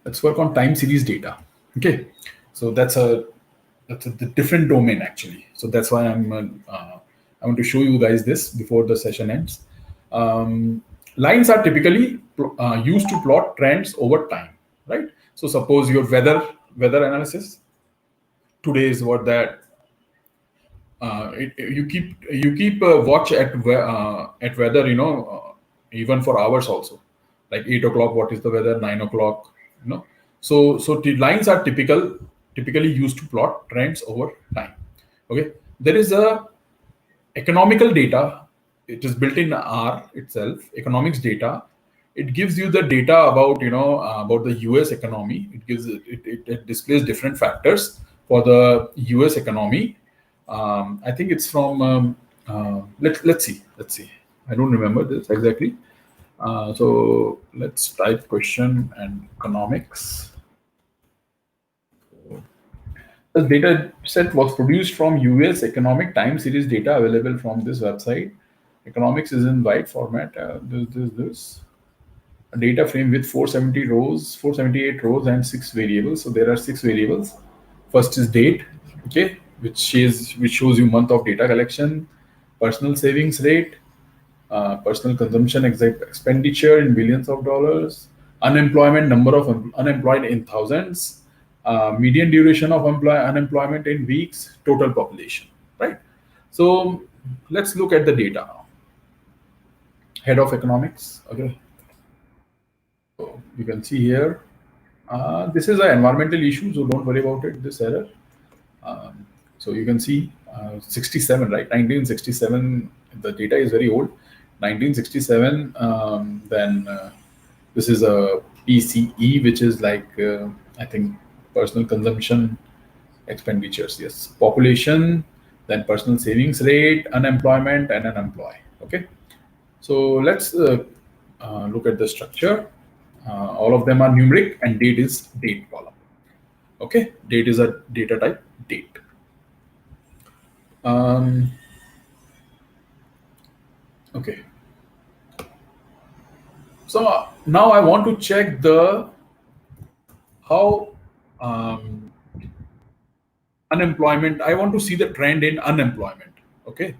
Let's work on time series data. Okay, so that's a different domain actually. So that's why I want to show you guys this before the session ends. Lines are typically used to plot trends over time, right? So suppose your weather analysis today is what that you keep watch at weather, even for hours also, like 8 o'clock, what is the weather, 9 o'clock, so the lines are typically used to plot trends over time. Okay, there is a economical data. It is built in R itself, economics data. It gives you the data about about the US economy. It displays different factors for the US economy. I think it's from let's see. I don't remember this exactly. So let's type question and economics. The data set was produced from US economic time series data available from this website. Economics is in wide format. This a data frame with 478 rows and 6 variables. So there are 6 variables. First is date, okay, which shows you month of data collection, personal savings rate, personal consumption expenditure in billions of dollars, unemployment, number of unemployed in thousands, median duration of unemployment in weeks, total population, right? So let's look at the data now. head of economics. Okay, so you can see here. This is an environmental issue, so don't worry about it. This error. So you can see 67, right? 1967. The data is very old. 1967. Then this is a PCE, which is like I think personal consumption expenditures. Yes, population, then personal savings rate, unemployment, and unemployed. Okay, so let's look at the structure. All of them are numeric, and date is date column. Okay, date is a data type, date. Okay. So now I want to check the how unemployment. I want to see the trend in unemployment. Okay.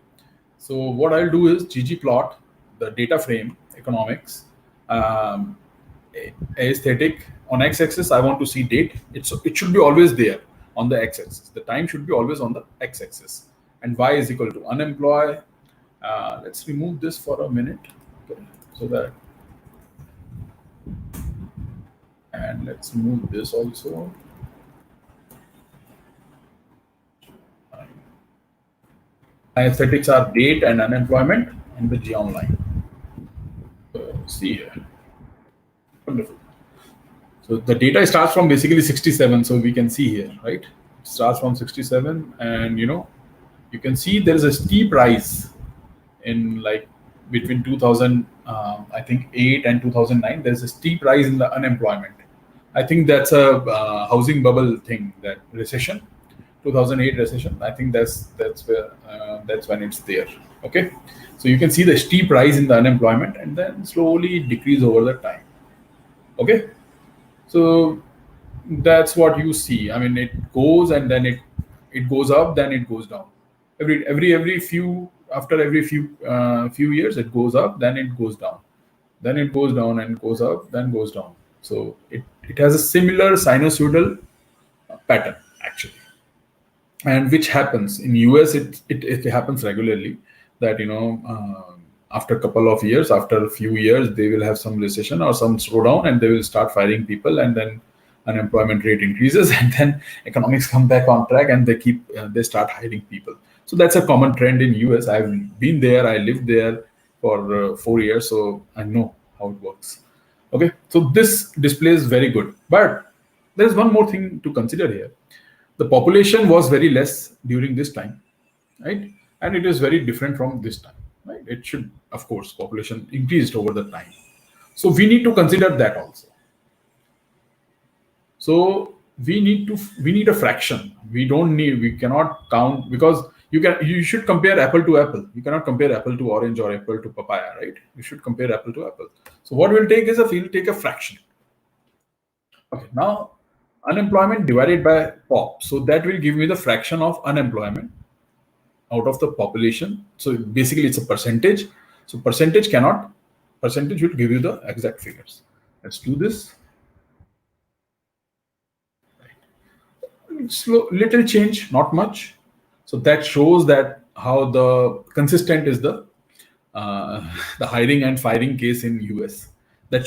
So what I'll do is Ggplot, the data frame economics, aesthetic on x-axis. I want to see date. It should be always there on the x-axis. The time should be always on the x-axis, and y is equal to unemployed. Let's remove this for a minute, okay, so that, and let's remove this also. Aesthetics are date and unemployment, and the geom line. See here. Wonderful. So the data starts from basically 67. So we can see here, right? It starts from 67, and you can see there is a steep rise in like between 2000, I think 8 and 2009. There's a steep rise in the unemployment. I think that's a housing bubble thing, that recession, 2008 recession. I think that's where that's when it's there. Okay, so you can see the steep rise in the unemployment and then slowly decrease over the time. Okay, so that's what you see. I mean, it goes and then it goes up, then it goes down. Every few years it goes up, then it goes down, then it goes down and goes up, then goes down. So it has a similar sinusoidal pattern actually, and which happens in US. It happens regularly that after a couple of years, after a few years, they will have some recession or some slowdown, and they will start firing people, and then unemployment rate increases, and then economics come back on track, and they start hiring people. So that's a common trend in US. I've been there. I lived there for 4 years, so I know how it works. Okay, so this display is very good, but there's one more thing to consider here. The population was very less during this time, right? And it is very different from this time, right? It should, of course, population increased over the time. So we need to consider that also. So we need a fraction. We cannot count, because you should compare apple to apple. You cannot compare apple to orange or apple to papaya, right? You should compare apple to apple. So what we'll take is we'll take a fraction. Okay, now unemployment divided by pop. So that will give me the fraction of unemployment out of the population. So basically it's a percentage. So percentage will give you the exact figures. Let's do this. Slow, little change, not much. So that shows that how the consistent is the hiring and firing case in US. That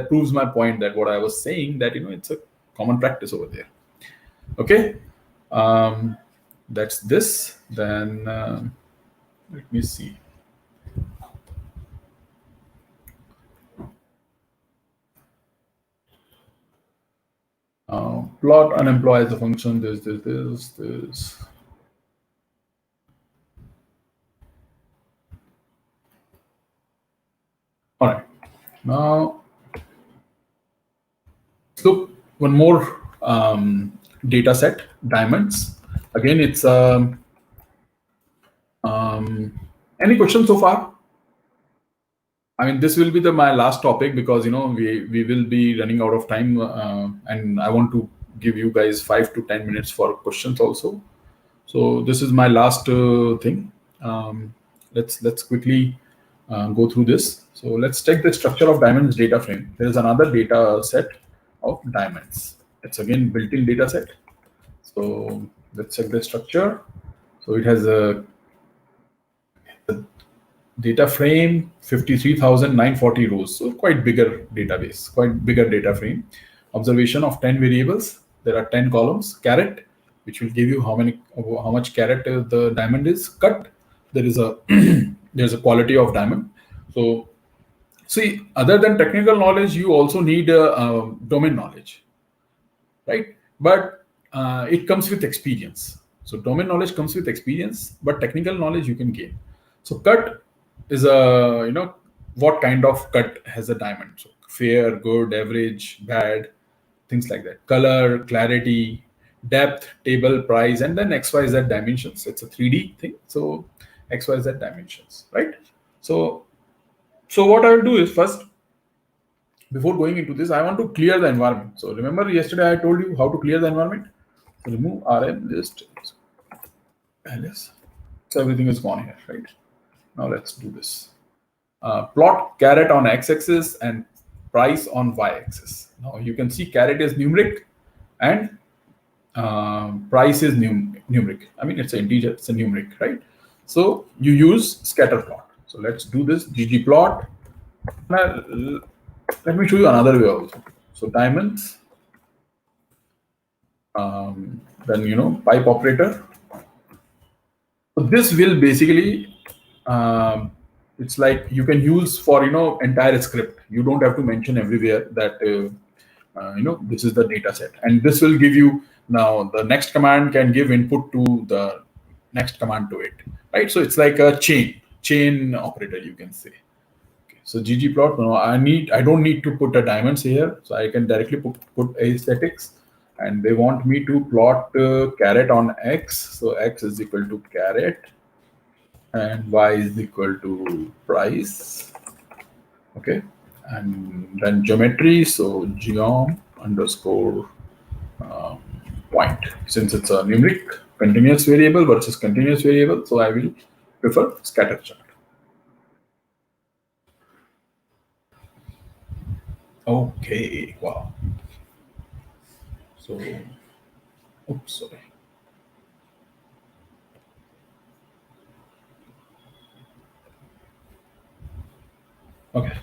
proves my point, that what I was saying, that it's a common practice over there. Okay, that's this. Then let me see. Plot unemployed as a function. This. All right. Now let's look one more data set, diamonds. Again, it's any questions so far? I mean, this will be my last topic, because we will be running out of time, and I want to give you guys 5 to 10 minutes for questions also. So this is my last thing. Let's quickly go through this. So let's check the structure of diamonds data frame. There is another data set of diamonds. It's again built-in data set. So let's check the structure. So it has Data frame 53,940 rows, so quite bigger database, quite bigger data frame. Observation of 10 variables. There are 10 columns. Caret, which will give you how much carat the diamond is cut. There is a there's a quality of diamond. So see, other than technical knowledge, you also need domain knowledge, right? But it comes with experience. So domain knowledge comes with experience, but technical knowledge you can gain. So cut is what kind of cut has a diamond. So fair, good, average, bad, things like that. Color, clarity, depth, table, price, and then XYZ dimensions. It's a 3D thing. So XYZ dimensions, right? So what I will do is first, before going into this, I want to clear the environment. So remember yesterday I told you how to clear the environment. So remove RM list ls. So everything is gone here, right? Now let's do this. Plot caret on x-axis and price on y-axis. Now you can see caret is numeric and price is numeric. I mean, it's an integer, it's a numeric, right? So you use scatter plot. So let's do this. Ggplot. Let me show you another way also. So diamonds, then pipe operator. So this will basically, it's like you can use for entire script. You don't have to mention everywhere that this is the data set, and this will give you now the next command can give input to the next command to it, right? So it's like a chain operator, you can say. So ggplot, no, I don't need to put a diamonds here, so I can directly put aesthetics, and they want me to plot caret on x. So x is equal to caret, and y is equal to price. Okay, and then geometry. So geom underscore point. Since it's a numeric continuous variable versus continuous variable, so I will prefer scatter chart. Okay, wow. So, oops, sorry. Okay.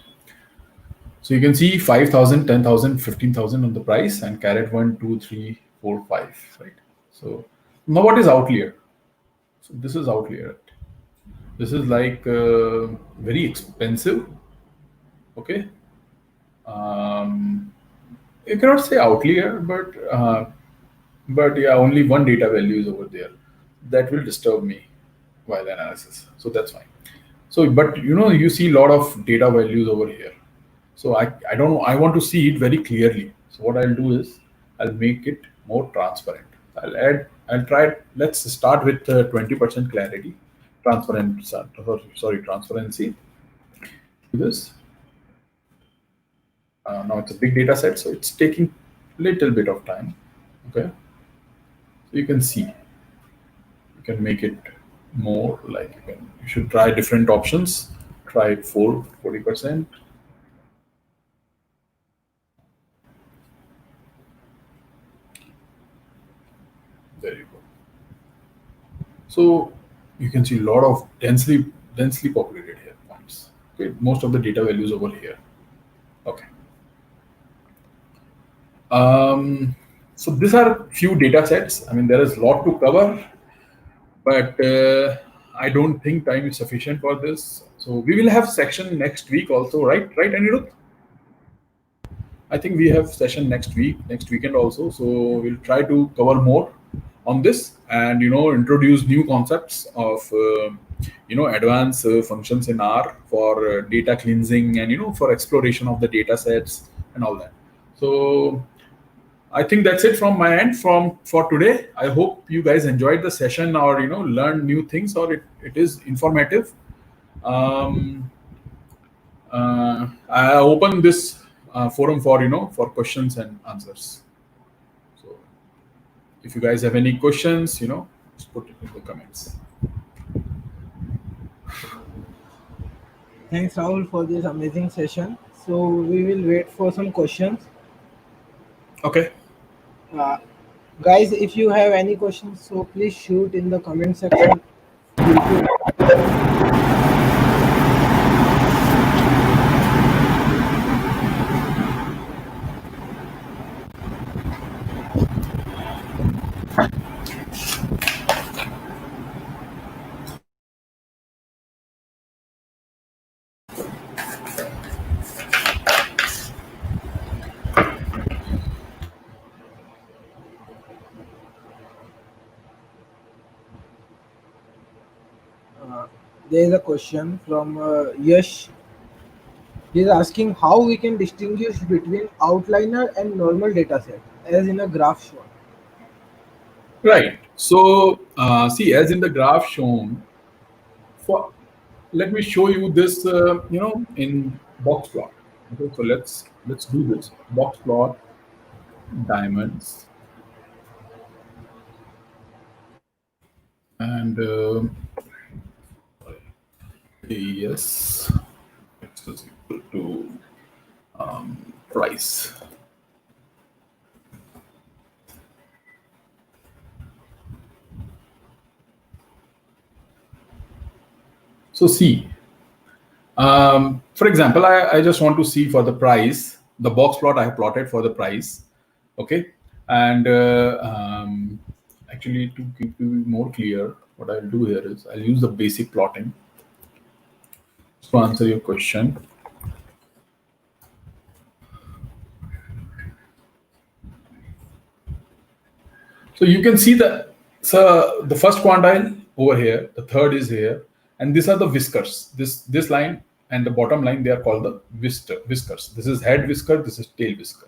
So you can see 5,000, 10,000, 15,000 on the price, and caret 1, 2, 3, 4, 5, right? So now what is outlier? So this is outlier. This is like very expensive. Okay. You cannot say outlier, but yeah, only one data value is over there. That will disturb me while analysis. So that's fine. So, but you see a lot of data values over here. So I don't know. I want to see it very clearly. So what I'll do is I'll make it more transparent. I'll try. Let's start with 20% clarity, transparency. Do this. Now it's a big data set, so it's taking a little bit of time. Okay, so you can see, you can make it more like you should try different options. Try 40%. There you go. So you can see a lot of densely populated here points. Okay, most of the data values over here. Okay. So these are few data sets. I mean, there is a lot to cover, but I don't think time is sufficient for this. So we will have session next week also, right? Right, Anirudh? I think we have session next weekend also. So we'll try to cover more on this and introduce new concepts of advanced functions in R for data cleansing and for exploration of the data sets and all that. So I think that's it from my end for today. I hope you guys enjoyed the session or learned new things, or it is informative. I open this forum for questions and answers. So if you guys have any questions, just put it in the comments. Thanks, Rahul, for this amazing session. So we will wait for some questions. Okay. Guys, if you have any questions, so please shoot in the comment section. There is a question from Yash. He is asking how we can distinguish between outliner and normal dataset, as in a graph shown. Right. So see, as in the graph shown, for let me show you this. In box plot. Okay, so let's do this box plot diamonds and yes, x is equal to price. So see, for example, I just want to see for the price, the box plot I have plotted for the price. Okay. And actually, to keep you more clear, what I'll do here is I'll use the basic plotting to answer your question. So you can see the first quantile over here, the third is here, and these are the whiskers. This line and the bottom line, they are called the whiskers. This is head whisker, this is tail whisker.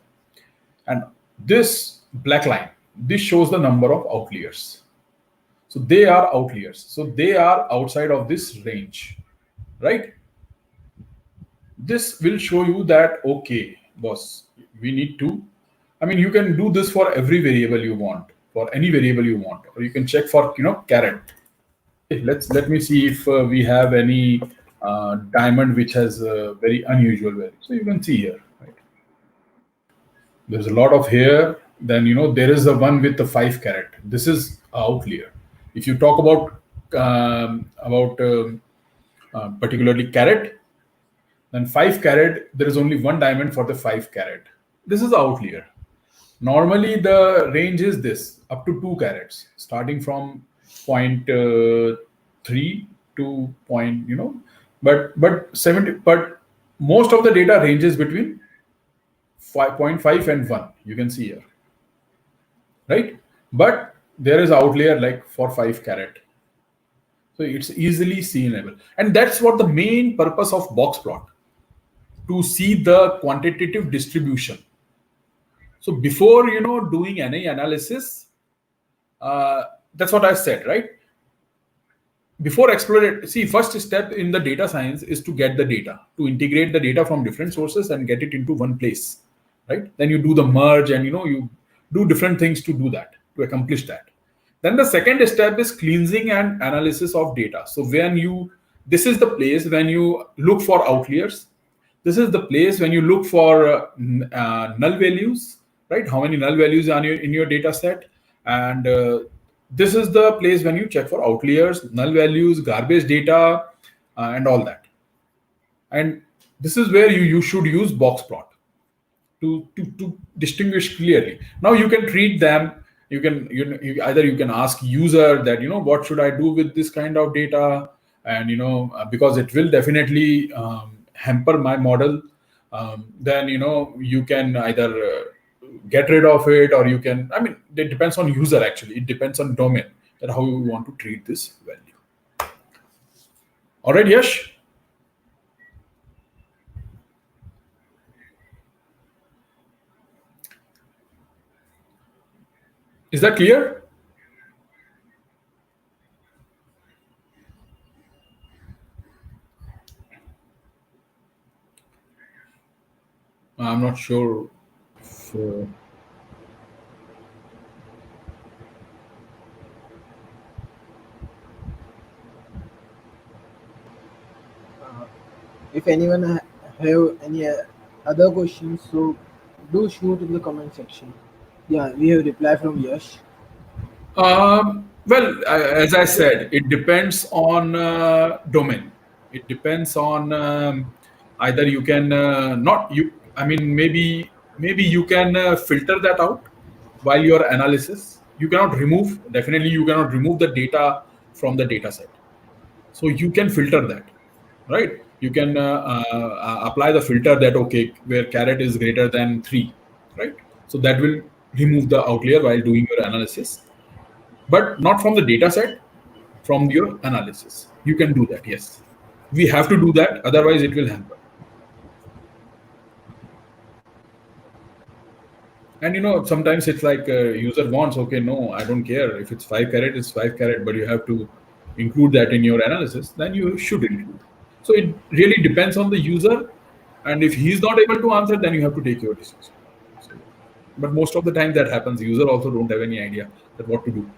And this black line, this shows the number of outliers. So they are outliers. So they are outside of this range, right? This will show you that, okay, boss, we need to, I mean, you can do this for every variable you want, for any variable you want, or you can check for, caret. Let me see if we have any diamond which has a very unusual value. So you can see here, right? There's a lot of here. Then there is the one with the 5 carat. This is outlier. If you talk about particularly carat, then 5 carat, there is only one diamond for the 5 carat. This is outlier. Normally the range is this, up to 2 carats, starting from 0.3 to point, but 70, but most of the data ranges between 5.5 and 1. You can see here, right? But there is outlier like for 5 carat. So it's easily seenable. And that's what the main purpose of box plot, to see the quantitative distribution. So before doing any analysis, that's what I said, right? Before exploring, see, first step in the data science is to get the data, to integrate the data from different sources and get it into one place, right? Then you do the merge and you do different things to do that, to accomplish that. Then the second step is cleansing and analysis of data. So this is the place when you look for outliers. This is the place when you look for null values, right? How many null values are in your data set? And this is the place when you check for outliers, null values, garbage data, and all that. And this is where you should use box plot to distinguish clearly. Now you can treat them. You can either you can ask user that what should I do with this kind of data, and because it will definitely hamper my model. Then you can either get rid of it, or you can, I mean, it depends on user. Actually, it depends on domain, that how you want to treat this value. All right, Yash. Is that clear? I'm not sure if, If anyone have any other questions, so do shoot in the comment section. Yeah, we have reply from Yash. well, as I said, it depends on domain. It depends on either you can not you. I mean, maybe you can filter that out while your analysis. You cannot remove. Definitely, you cannot remove the data from the data set. So you can filter that, right? You can apply the filter that, okay, where carat is greater than 3, right? So that will remove the outlier while doing your analysis, but not from the data set. from your analysis. You can do that, yes. We have to do that, otherwise it will hamper. And sometimes it's like user wants, okay, no, I don't care if it's 5 carat, it's 5 carat, but you have to include that in your analysis. Then you should include. So it really depends on the user, and if he's not able to answer, then you have to take your decision. So, but most of the time that happens. User also don't have any idea that what to do,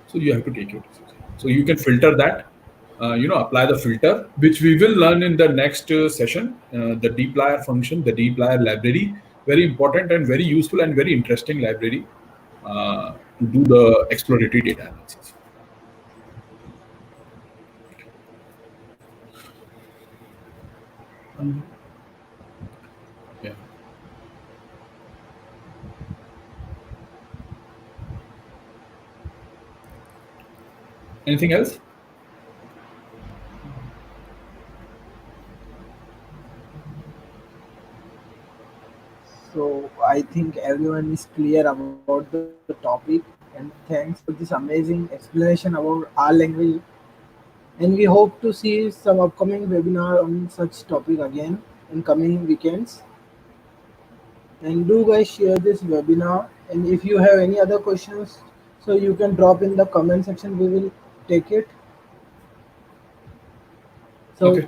so you have to take your decision. So you can filter that. Apply the filter, which we will learn in the next session. The dplyr function, the dplyr library, very important and very useful and very interesting library to do the exploratory data analysis. Yeah. Anything else? So I think everyone is clear about the topic, and thanks for this amazing explanation about our language. And we hope to see some upcoming webinar on such topic again in coming weekends. And do guys share this webinar. And if you have any other questions, so you can drop in the comment section. We will take it. So Okay.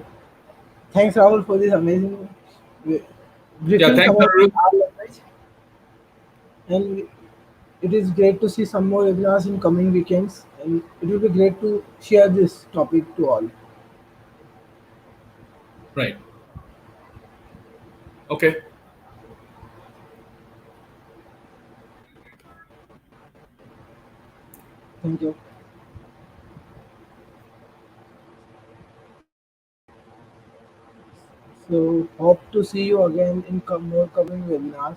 thanks Rahul for this amazing Yeah. briefing Thanks, about Arul. our language. And it is great to see some more webinars in coming weekends. And it will be great to share this topic to all. Right. Okay. Thank you. So hope to see you again in more coming webinars.